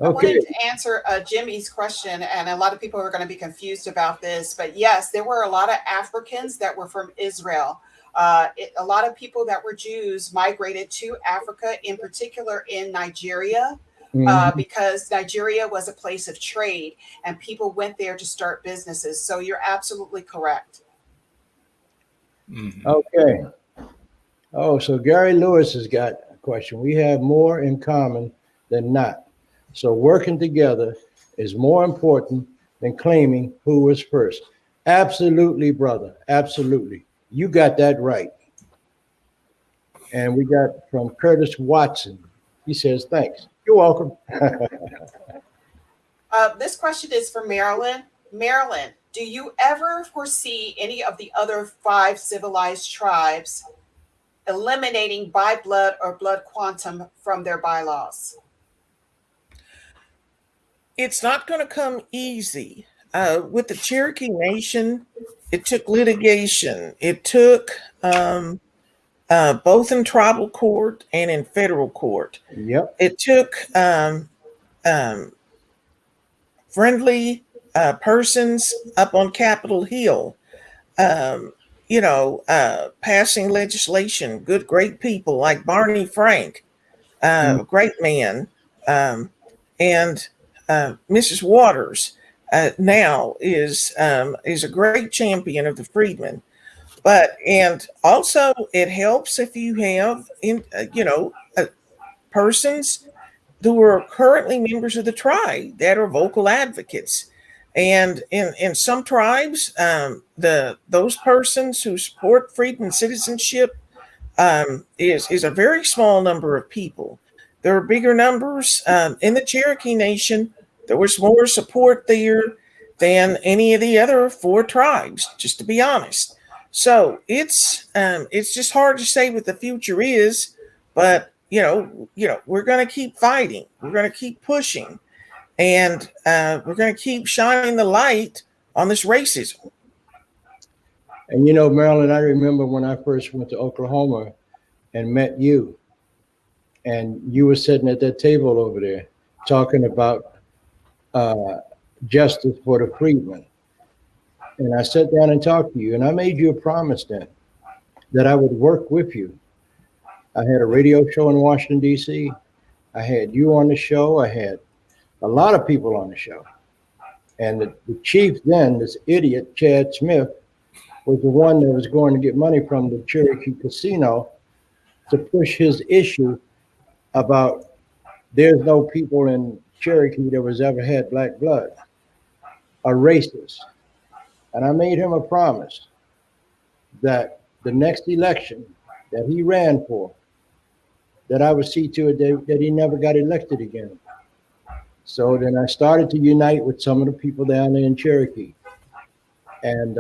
I Okay. wanted to answer Jimmy's question, and a lot of people are going to be confused about this, but yes, there were a lot of Africans that were from Israel. A lot of people that were Jews migrated to Africa, in particular in Nigeria, because Nigeria was a place of trade, and people went there to start businesses. So you're absolutely correct. Okay. Oh, so Gary Lewis has got a question. We have more in common than not. So working together is more important than claiming who was first. Absolutely, brother. Absolutely. You got that right. And we got from Curtis Watson. He says, thanks. You're welcome. This question is for Marilynn. Marilynn, do you ever foresee any of the other 5 civilized tribes eliminating by blood or blood quantum from their bylaws? It's not going to come easy. With the Cherokee Nation, it took litigation. It took both in tribal court and in federal court. Yep. It took friendly persons up on Capitol Hill, passing legislation, great people like Barney Frank, great man, and Mrs. Waters now is a great champion of the freedmen. And also it helps if you have persons who are currently members of the tribe that are vocal advocates. And in some tribes, those persons who support freedom and citizenship is a very small number of people. There are bigger numbers in the Cherokee Nation. There was more support there than any of the other 4 tribes, just to be honest. So it's just hard to say what the future is, but we're going to keep fighting. We're going to keep pushing, and we're going to keep shining the light on this racism. And Marilyn, I remember when I first went to Oklahoma and met you, and you were sitting at that table over there talking about justice for the freedmen. And I sat down and talked to you, and I made you a promise then that I would work with you. I had a radio show in Washington, D.C. I had you on the show. I had a lot of people on the show. And the chief then, this idiot, Chad Smith, was the one that was going to get money from the Cherokee Casino to push his issue about there's no people in Cherokee that was ever had black blood, a racist. And I made him a promise that the next election that he ran for, that I would see to it that he never got elected again. So then I started to unite with some of the people down there in Cherokee, and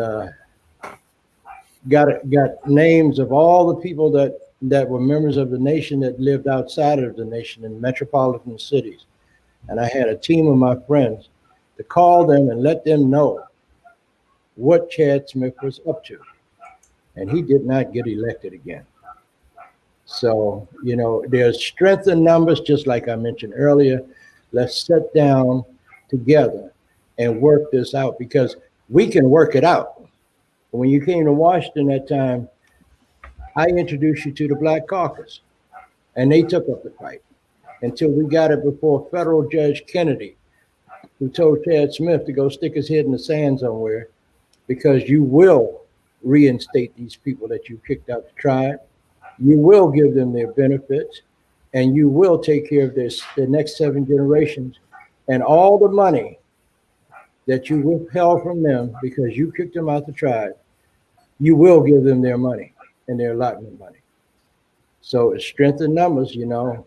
got names of all the people that were members of the nation that lived outside of the nation in metropolitan cities. And I had a team of my friends to call them and let them know what Chad Smith was up to. And he did not get elected again. So, there's strength in numbers, just like I mentioned earlier. Let's sit down together and work this out, because we can work it out. When you came to Washington that time, I introduced you to the Black Caucus, and they took up the fight until we got it before federal Judge Kennedy, who told Chad Smith to go stick his head in the sand somewhere, because you will reinstate these people that you kicked out the tribe. you will give them their benefits, and you will take care of the next 7 generations, and all the money that you withheld from them because you kicked them out the tribe, you will give them their money and their allotment money. So it's strength in numbers, you know.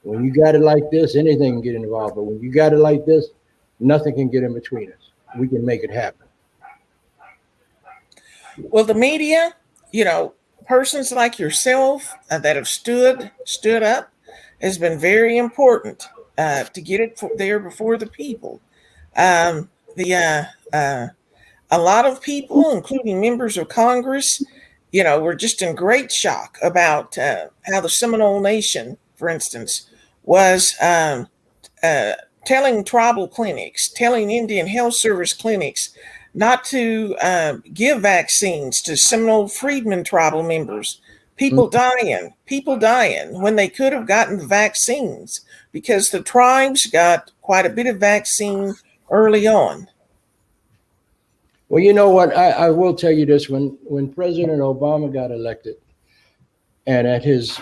When you got it like this, anything can get involved. But when you got it like this, nothing can get in between us. We can make it happen. Well, the media, you know, persons like yourself that have stood up has been very important to get it there before the people. A lot of people, including members of Congress, you know, were just in great shock about how the Seminole Nation, for instance, was telling tribal clinics, telling Indian Health Service clinics not to give vaccines to Seminole Freedmen tribal members. People dying when they could have gotten the vaccines because the tribes got quite a bit of vaccine early on. Well, you know what? I will tell you this. When President Obama got elected, and at his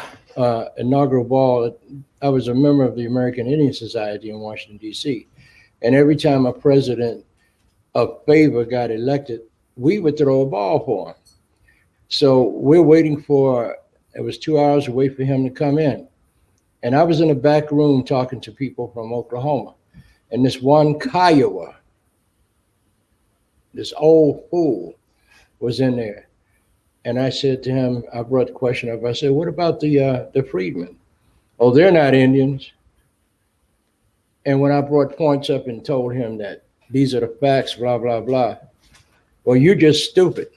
inaugural ball, I was a member of the American Indian Society in Washington, D.C. And every time a president of favor got elected, we would throw a ball for him. So we're waiting for, it was 2 hours to wait for him to come in. And I was in the back room talking to people from Oklahoma. And this one Kiowa, this old fool, was in there. And I said to him, I brought the question up. I said, what about the freedmen? Oh, they're not Indians. And when I brought points up and told him that these are the facts, blah, blah, blah. Well, you're just stupid.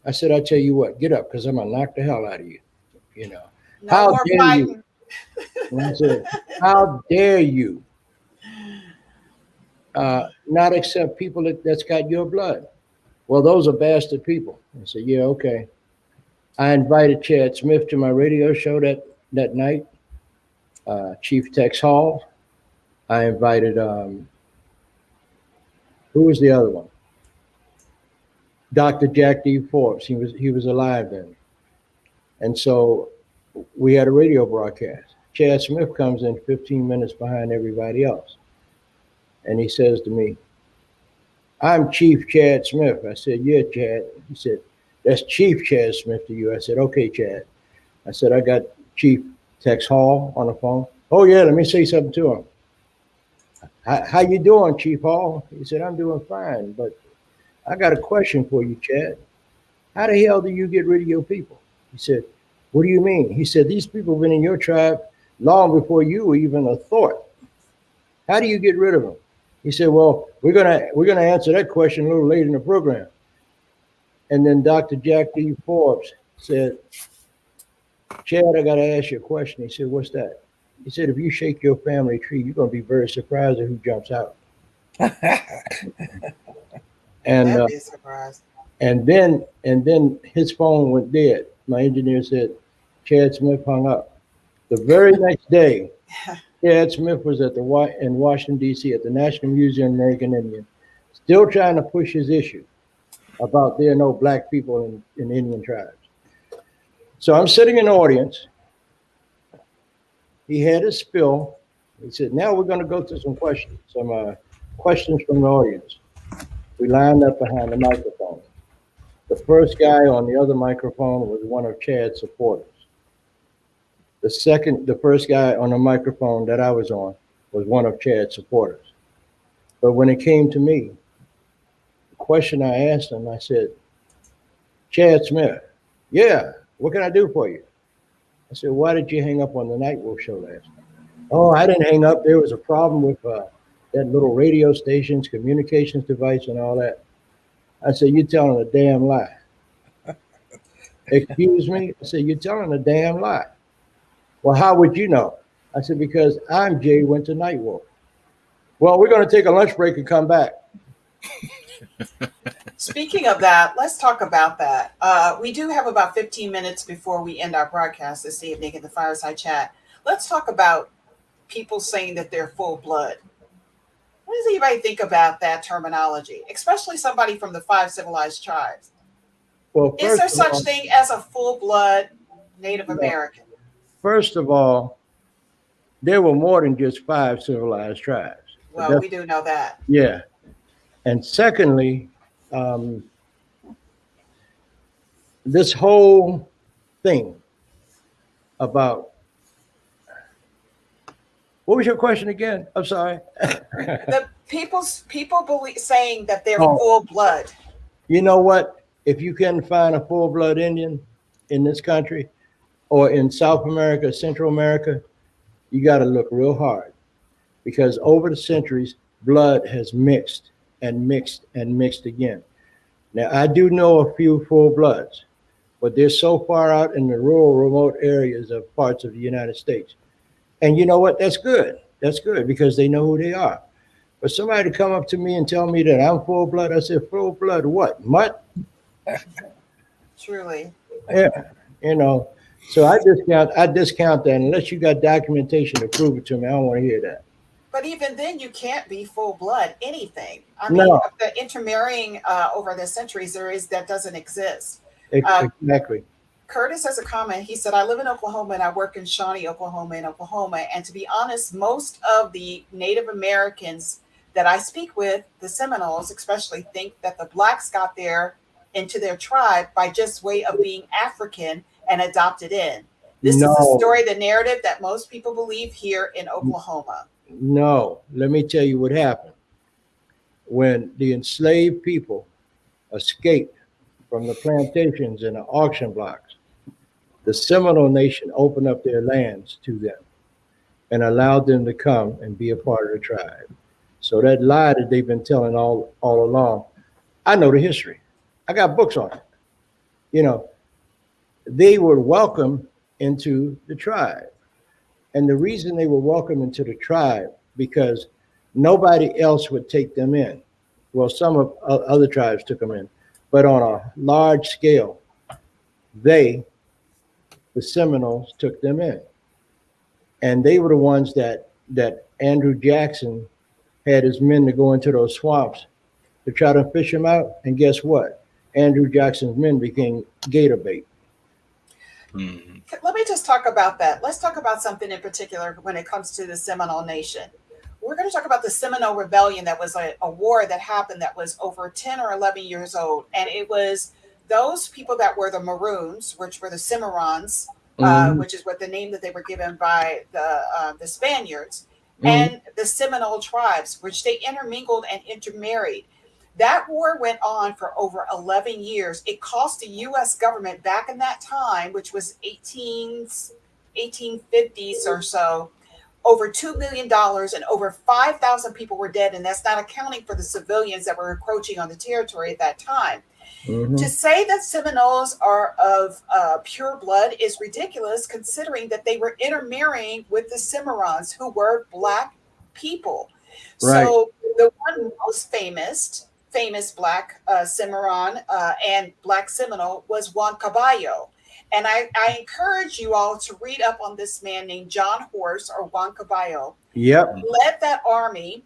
I said, I tell you what, get up, because I'm going to knock the hell out of you. You know, No how more dare fighting. you? And I said, how dare you not accept people that's got your blood? Well, those are bastard people. I said, yeah, okay. I invited Chad Smith to my radio show that night, Chief Tex Hall. I invited, who was the other one? Dr. Jack D. Forbes. He was alive then. And so we had a radio broadcast. Chad Smith comes in 15 minutes behind everybody else. And he says to me, I'm Chief Chad Smith. I said, yeah, Chad. He said, that's Chief Chad Smith to you. I said, okay, Chad. I said, I got Chief Tex Hall on the phone. Oh, yeah, let me say something to him. How you doing, Chief Hall? He said, I'm doing fine, but I got a question for you, Chad. How the hell do you get rid of your people? He said, what do you mean? He said, these people have been in your tribe long before you were even a thought. How do you get rid of them? He said, well, we're gonna answer that question a little later in the program. And then Dr. Jack D. Forbes said, Chad, I got to ask you a question. He said, what's that? He said, if you shake your family tree, you're going to be very surprised at who jumps out. And That'd be a surprise. and then his phone went dead. My engineer said, Chad Smith hung up. The very next day, Chad Smith was in Washington, D.C. at the National Museum of American Indian, still trying to push his issue about there are no black people in Indian tribes. So I'm sitting in the audience. He had his spill. He said, now we're going to go to some questions from the audience. We lined up behind the microphone. The first guy on the other microphone was one of Chad's supporters. The first guy on the microphone that I was on was one of Chad's supporters. But when it came to me, the question I asked him, I said, Chad Smith, yeah, what can I do for you? I said, why did you hang up on the Night Wolf show last night? Oh, I didn't hang up. There was a problem with that little radio station's communications device and all that. I said, you're telling a damn lie. Excuse me? I said, you're telling a damn lie. Well, how would you know? I said, because I'm Jay Winter Nightwolf. Well, we're going to take a lunch break and come back. Speaking of that, let's talk about that. We do have about 15 minutes before we end our broadcast this evening in the Fireside Chat. Let's talk about people saying that they're full blood. What does anybody think about that terminology, especially somebody from the 5 civilized tribes? Well, Is there such thing as a full blood Native No. American. First of all, there were more than just 5 civilized tribes. Well, we do know that. Yeah. And secondly, um, this whole thing about, what was your question again? I'm sorry. The people believe saying that they're Oh. full blood. You know what? If you can find a full-blood Indian in this country or in South America, Central America, you got to look real hard, because over the centuries, blood has mixed and mixed and mixed again. Now, I do know a few full-bloods, but they're so far out in the rural, remote areas of parts of the United States. And you know what? That's good. That's good, because they know who they are. But somebody to come up to me and tell me that I'm full blood, I said, full blood what? Mutt? Truly. Yeah, you know. So I discount that unless you got documentation to prove it to me. I don't want to hear that. But even then, you can't be full blood anything. I mean, No. the intermarrying over the centuries that doesn't exist. Exactly. Curtis has a comment. He said, I live in Oklahoma and I work in Shawnee, Oklahoma, And to be honest, most of the Native Americans that I speak with, the Seminoles especially, think that the blacks got there into their tribe by just way of being African and adopted in. This is the story, the narrative that most people believe here in Oklahoma. No, let me tell you what happened. When the enslaved people escaped from the plantations and the auction blocks, the Seminole Nation opened up their lands to them and allowed them to come and be a part of the tribe. So that lie that they've been telling all along, I know the history. I got books on it. You know, they were welcome into the tribe. And the reason they were welcome into the tribe, because nobody else would take them in. Well, some of other tribes took them in, but on a large scale, the Seminoles took them in. And they were the ones that Andrew Jackson had his men to go into those swamps to try to fish them out. And guess what? Andrew Jackson's men became gator bait. Mhm. Let me just talk about that. Let's talk about something in particular when it comes to the Seminole Nation. We're going to talk about the Seminole Rebellion. That was a war that happened that was over 10 or 11 years old. And it was those people that were the Maroons, which were the Cimarrons, which is what the name that they were given by the Spaniards, and the Seminole tribes, which they intermingled and intermarried. That war went on for over 11 years. It cost the U.S. government back in that time, which was 1850s or so, over $2 million, and over 5,000 people were dead. And that's not accounting for the civilians that were encroaching on the territory at that time. To say that Seminoles are of pure blood is ridiculous, considering that they were intermarrying with the Cimarrons, who were Black people. Right. So the one most famous Black Cimarron and Black Seminole was Juan Caballo. And I encourage you all to read up on this man named John Horse, or Juan Caballo. Yep. Led that army.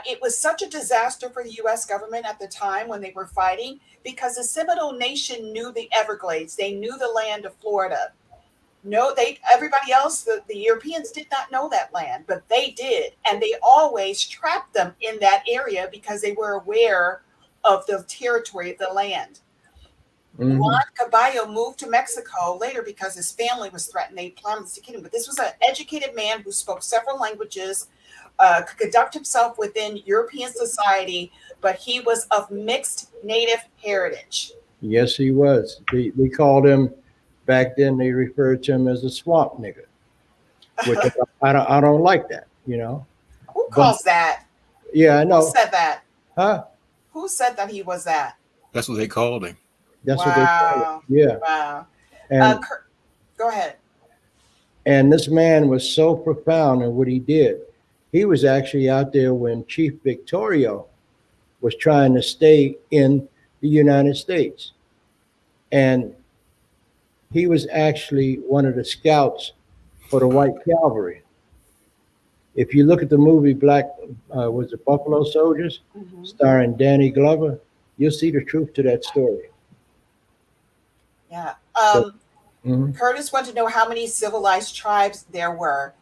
It was such a disaster for the U.S. government at the time when they were fighting, because the Seminole Nation knew the Everglades. They knew the land of Florida. No, everybody else, the Europeans did not know that land, but they did. And they always trapped them in that area because they were aware of the territory of the land. Juan Caballo moved to Mexico later because his family was threatened. They planned to kill him. But this was an educated man who spoke several languages, could conduct himself within European society, but he was of mixed Native heritage. Yes, he was. They called him, back then they referred to him as a swamp nigger, which I don't like that, you know. Who calls that? Yeah, I know. Who said that? Huh? Who said that he was that? That's what they called him. That's what they called him. Yeah. Wow. And Go ahead. And this man was so profound in what he did. He was actually out there when Chief Victorio was trying to stay in the United States. And he was actually one of the scouts for the White Cavalry. If you look at the movie was it Buffalo Soldiers, starring Danny Glover, you'll see the truth to that story. Yeah. Curtis wanted to know how many civilized tribes there were.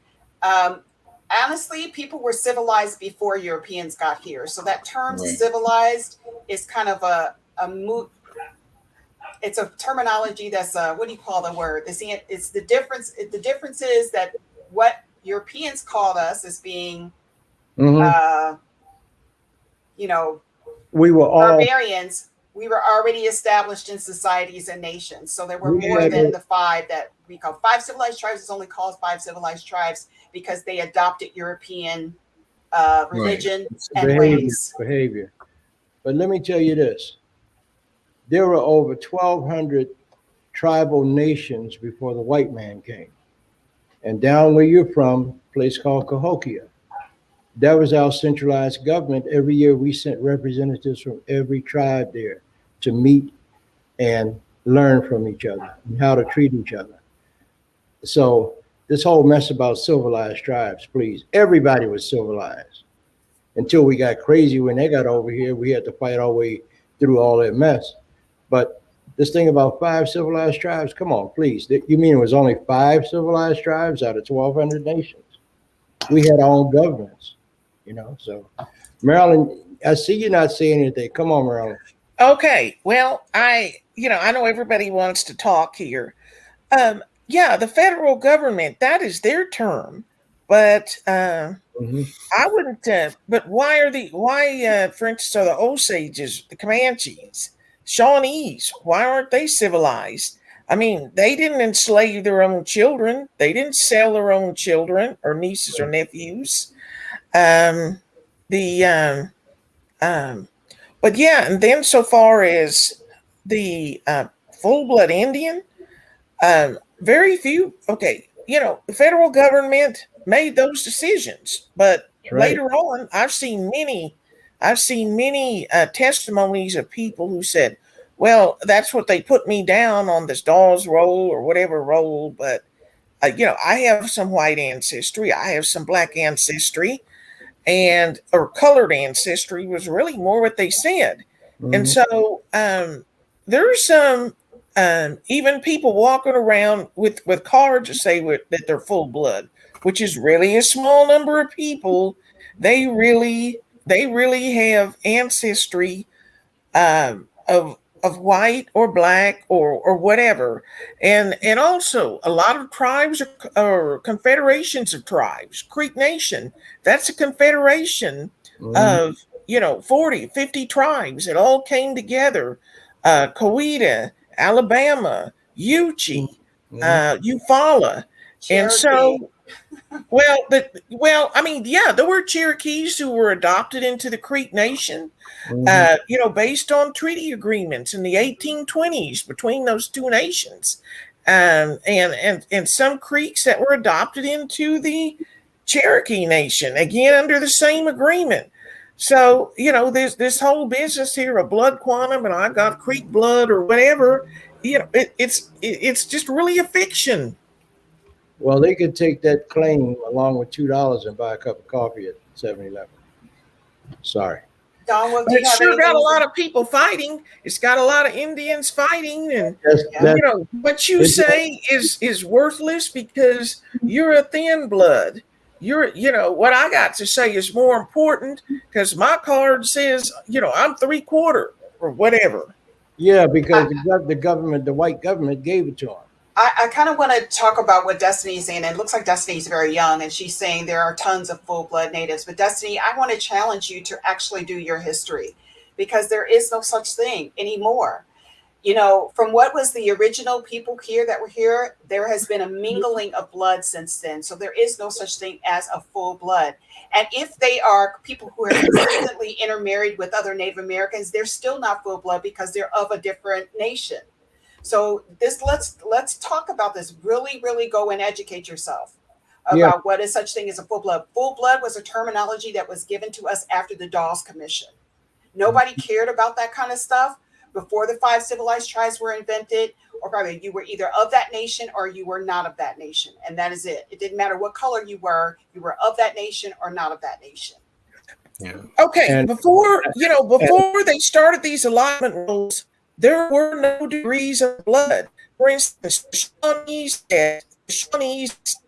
Honestly, people were civilized before Europeans got here. So that term Right. civilized is kind of a moot. It's a terminology that's what do you call the word? It's the difference. The difference is that what Europeans called us as being, you know, We were all barbarians. We were already established in societies and nations. So there were more than the five that we call five civilized tribes. It's only called five civilized tribes because they adopted European religion and ways. behavior. But let me tell you this. There were over 1,200 tribal nations before the white man came. And down where you're from, a place called Cahokia. That was our centralized government. Every year we sent representatives from every tribe there to meet and learn from each other and how to treat each other. So this whole mess about civilized tribes, please, everybody was civilized until we got crazy when they got over here. We had to fight our way through all that mess. But this thing about 5 civilized tribes, come on, please. You mean it was only 5 civilized tribes out of 1,200 nations? We had our own governments, you know. So, Marilyn, I see you not saying anything. Come on, Marilyn. Okay. Well, I know everybody wants to talk here. Yeah, the federal government, that is their term. But I wouldn't, but why, for instance, are the Osages, the Comanches, Shawnees, why aren't they civilized? I mean, they didn't enslave their own children. They didn't sell their own children or nieces or nephews. But yeah, and then so far as the full-blood Indian, very few, okay, the federal government made those decisions, but later on, I've seen many testimonies of people who said, well, that's what they put me down on this Dawes roll or whatever roll. But, I have some white ancestry. I have some black ancestry or colored ancestry was really more what they said. And so there's some even people walking around with cards that say that they're full blood, which is really a small number of people. They really have ancestry of white or black or whatever, and also a lot of tribes or confederations of tribes. Creek Nation, that's a confederation of 40, 50 tribes that all came together. Coweta, Alabama, Yuchi, Eufaula, and so. Well, I mean, yeah, there were Cherokees who were adopted into the Creek Nation, based on treaty agreements in the 1820s between those two nations, and some Creeks that were adopted into the Cherokee Nation, again under the same agreement. So, there's this whole business here of blood quantum, and I got Creek blood or whatever. It's just really a fiction. Well, they could take that claim along with $2 and buy a cup of coffee at 7-Eleven. Sorry. Don, but it's sure got a lot of people fighting. It's got a lot of Indians fighting, and what you say is worthless because you're a thin blood. What I got to say is more important because my card says, I'm 3/4 or whatever. Yeah, because the white government gave it to them. I kind of want to talk about what Destiny is saying. And it looks like Destiny's very young, and she's saying there are tons of full-blood natives. But Destiny, I want to challenge you to actually do your history because there is no such thing anymore. From what was the original people here that were here, there has been a mingling of blood since then. So there is no such thing as a full blood. And if they are people who are consistently intermarried with other Native Americans, they're still not full blood because they're of a different nation. So let's talk about this. Really, really go and educate yourself about what is such thing as a full blood. Full blood was a terminology that was given to us after the Dawes Commission. Nobody cared about that kind of stuff before the 5 civilized tribes were invented, or probably you were either of that nation or you were not of that nation. And that is it. It didn't matter what color you were of that nation or not of that nation. Yeah. Okay. Before they started these allotment rules, there were no degrees of blood. For instance, the Shawnees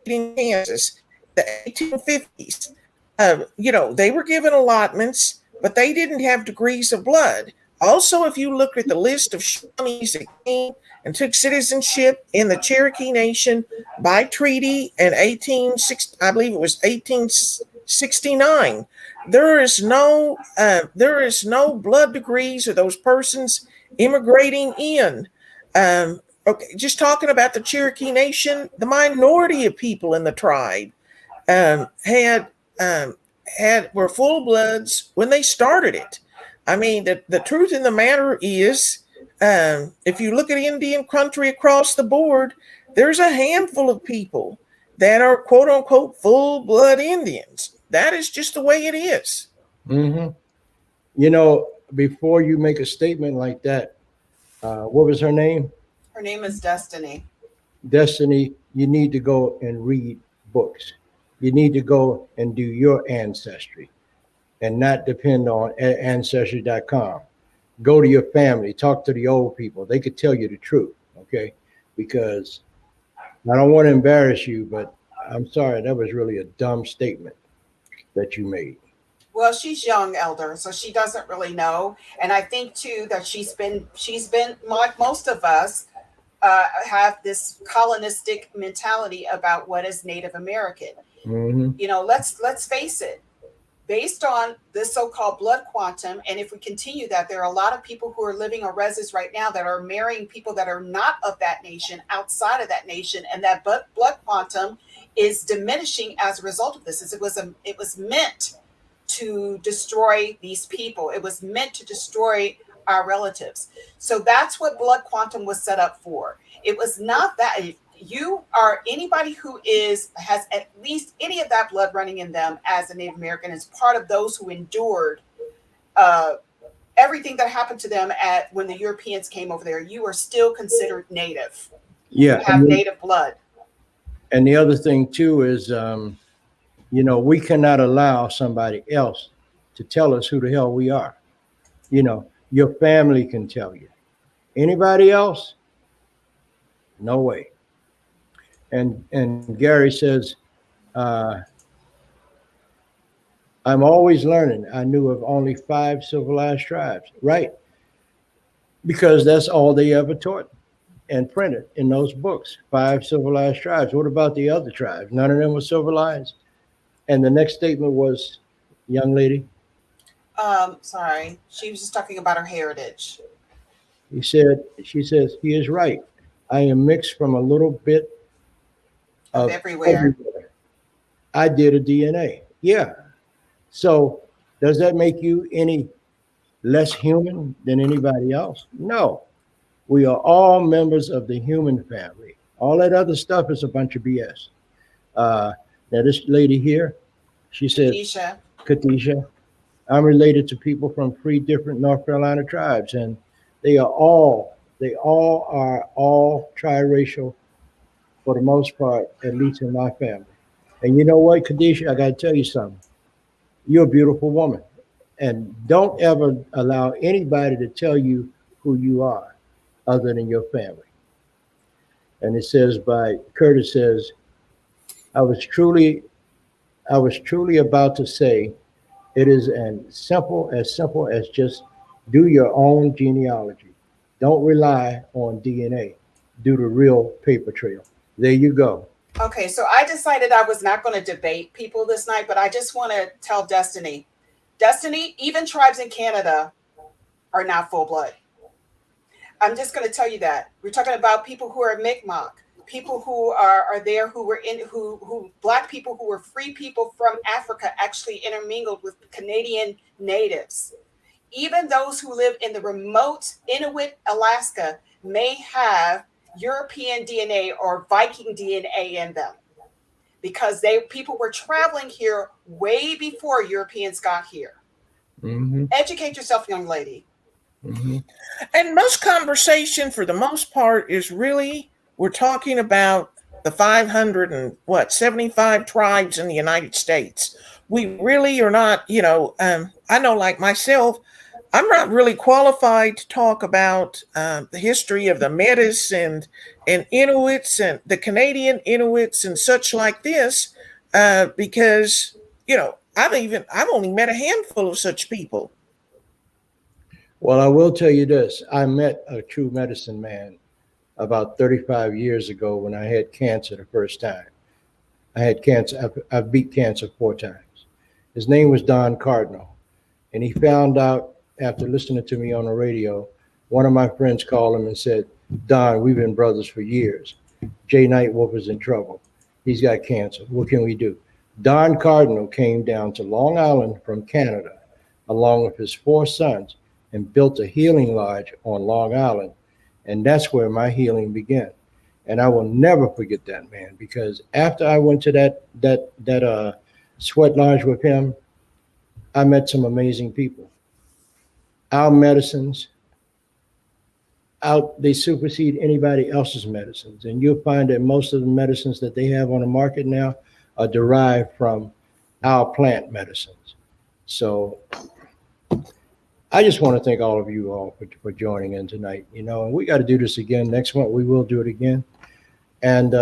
in Kansas, the 1850s, they were given allotments, but they didn't have degrees of blood. Also, if you look at the list of Shawnees that came and took citizenship in the Cherokee Nation by treaty in 1869, there is no blood degrees of those persons immigrating in. Okay, just talking about the Cherokee Nation, the minority of people in the tribe were full bloods when they started it. I mean, the truth in the matter is, if you look at Indian country across the board, there's a handful of people that are quote unquote full blood Indians. That is just the way it is. Mm-hmm. Before you make a statement like that, what was her name? Her name is Destiny. Destiny, you need to go and read books. You need to go and do your ancestry and not depend on ancestry.com. Go to your family, talk to the old people. They could tell you the truth, okay? Because I don't want to embarrass you, but I'm sorry, that was really a dumb statement that you made. Well, she's young, Elder, so she doesn't really know. And I think too that she's been like most of us, have this colonistic mentality about what is Native American. Mm-hmm. Let's face it. Based on this so-called blood quantum, and if we continue that, there are a lot of people who are living on reses right now that are marrying people that are not of that nation, outside of that nation, and that blood quantum is diminishing as a result of this. It was meant to destroy these people. It was meant to destroy our relatives. So that's what blood quantum was set up for. It was not that. If you are anybody who has at least any of that blood running in them as a Native American, is part of those who endured everything that happened to them when the Europeans came over there. You are still considered Native. Yeah, you have Native blood. And the other thing too is, we cannot allow somebody else to tell us who the hell we are. Your family can tell you. Anybody else? No way. And Gary says, I'm always learning. I knew of only 5 civilized tribes, right? Because that's all they ever taught and printed in those books, 5 civilized tribes. What about the other tribes? None of them were civilized. And the next statement was, young lady? Sorry, she was just talking about her heritage. She says, he is right. I am mixed from a little bit of everywhere. I did a DNA. Yeah. So does that make you any less human than anybody else? No. We are all members of the human family. All that other stuff is a bunch of BS. Now this lady here, she said, Katisha, I'm related to people from 3 different North Carolina tribes, and they are all triracial for the most part, at least in my family. And you know what, Kadisha, I got to tell you something. You're a beautiful woman. And don't ever allow anybody to tell you who you are other than your family. And it says Curtis says, I was truly about to say, it is as simple as just do your own genealogy. Don't rely on DNA. Do the real paper trail. There you go. Okay, so I decided I was not going to debate people this night, but I just want to tell Destiny, even tribes in Canada are not full blood. I'm just going to tell you that. We're talking about people who are Mi'kmaq, people who are there who Black people who were free people from Africa actually intermingled with Canadian natives. Even those who live in the remote Inuit Alaska may have European DNA or Viking DNA in them, because people were traveling here way before Europeans got here. Mm-hmm. Educate yourself, young lady. Mm-hmm. And most conversation, for the most part, is really, we're talking about the 575 tribes in the United States. We really are not, I know, like myself, I'm not really qualified to talk about the history of the Metis and Inuits and the Canadian Inuits and such like this, because I've only met a handful of such people. Well, I will tell you this. I met a true medicine man about 35 years ago when I had cancer the first time. I had cancer. I beat cancer 4 times. His name was Don Cardinal. And he found out after listening to me on the radio, one of my friends called him and said, Don, we've been brothers for years. Jay Nightwolf is in trouble. He's got cancer. What can we do? Don Cardinal came down to Long Island from Canada, along with his 4 sons, and built a healing lodge on Long Island. And that's where my healing began. And I will never forget that man, because after I went to that sweat lodge with him, I met some amazing people. Our medicines, they supersede anybody else's medicines. And you'll find that most of the medicines that they have on the market now are derived from our plant medicines. So I just want to thank all of you all for joining in tonight. And we got to do this again next month. We will do it again. And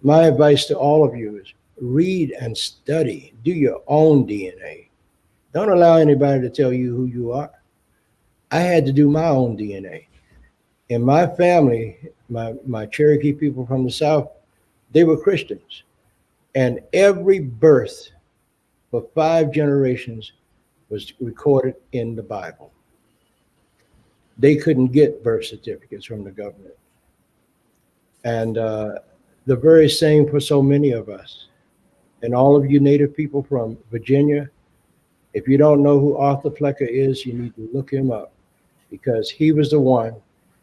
my advice to all of you is read and study. Do your own DNA. Don't allow anybody to tell you who you are. I had to do my own DNA. In my family, my Cherokee people from the South, they were Christians. And every birth for 5 generations was recorded in the Bible. They couldn't get birth certificates from the government. And the very same for so many of us. And all of you Native people from Virginia, if you don't know who Arthur Flecker is, you need to look him up, because he was the one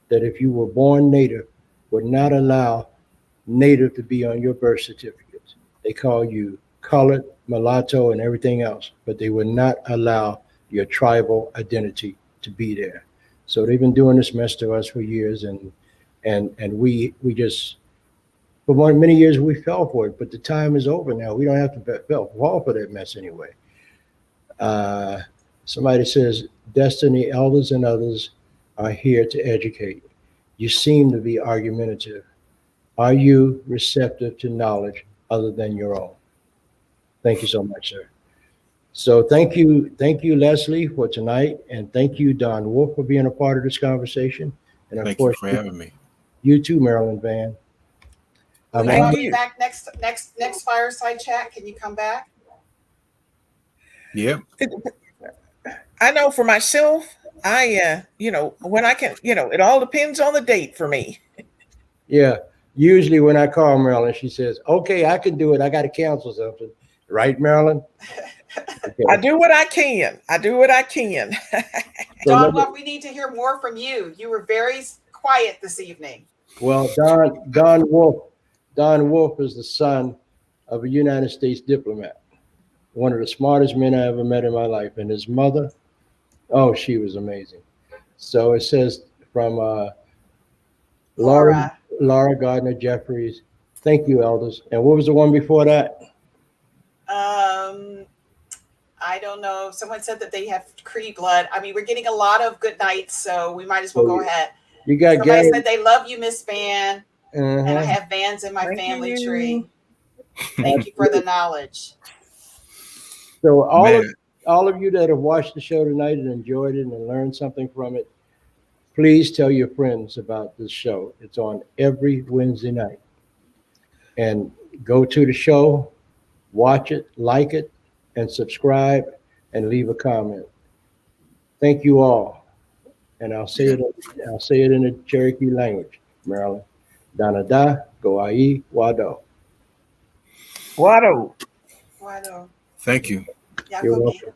that, if you were born Native, would not allow Native to be on your birth certificates. They call you colored, mulatto, and everything else, but they would not allow your tribal identity to be there. So they've been doing this mess to us for years, and we just, for many years we fell for it, but the time is over now. We don't have to fall for that mess anyway. Somebody says, Destiny, elders and others are here to educate. You seem to be argumentative. Are you receptive to knowledge other than your own? Thank you so much, sir. So thank you, Leslie, for tonight, and thank you, Don Wolf, for being a part of this conversation. And of Thank course, you for having me. You too, Marilynn Vann. Will you all be back next fireside chat? Can you come back? Yep. I know for myself, when I can, it all depends on the date for me. Yeah. Usually when I call Marilynn, she says, okay, I can do it. I got to cancel something. Right, Marilynn? Okay. I do what I can. Don Wolf, we need to hear more from you. You were very quiet this evening. Well, Don Wolf is the son of a United States diplomat, one of the smartest men I ever met in my life. And his mother, oh, she was amazing. So it says from Laura Gardner Jeffries. Thank you, elders. And what was the one before that? I don't know. Someone said that they have Cree blood. I mean, we're getting a lot of good nights, so we might as well go ahead. You got Somebody Gary. Said they love you, Miss Vann. And I have Vans in my Thank family you. tree. Thank you for the knowledge. So all of you that have watched the show tonight and enjoyed it and learned something from it, please tell your friends about this show. It's on every Wednesday night. And go to the show, watch it, like it, and subscribe, and leave a comment. Thank you all. And I'll say it in the Cherokee language, Marilynn. Danada, Goai, Wado. Wado. Wado. Thank you. You're welcome.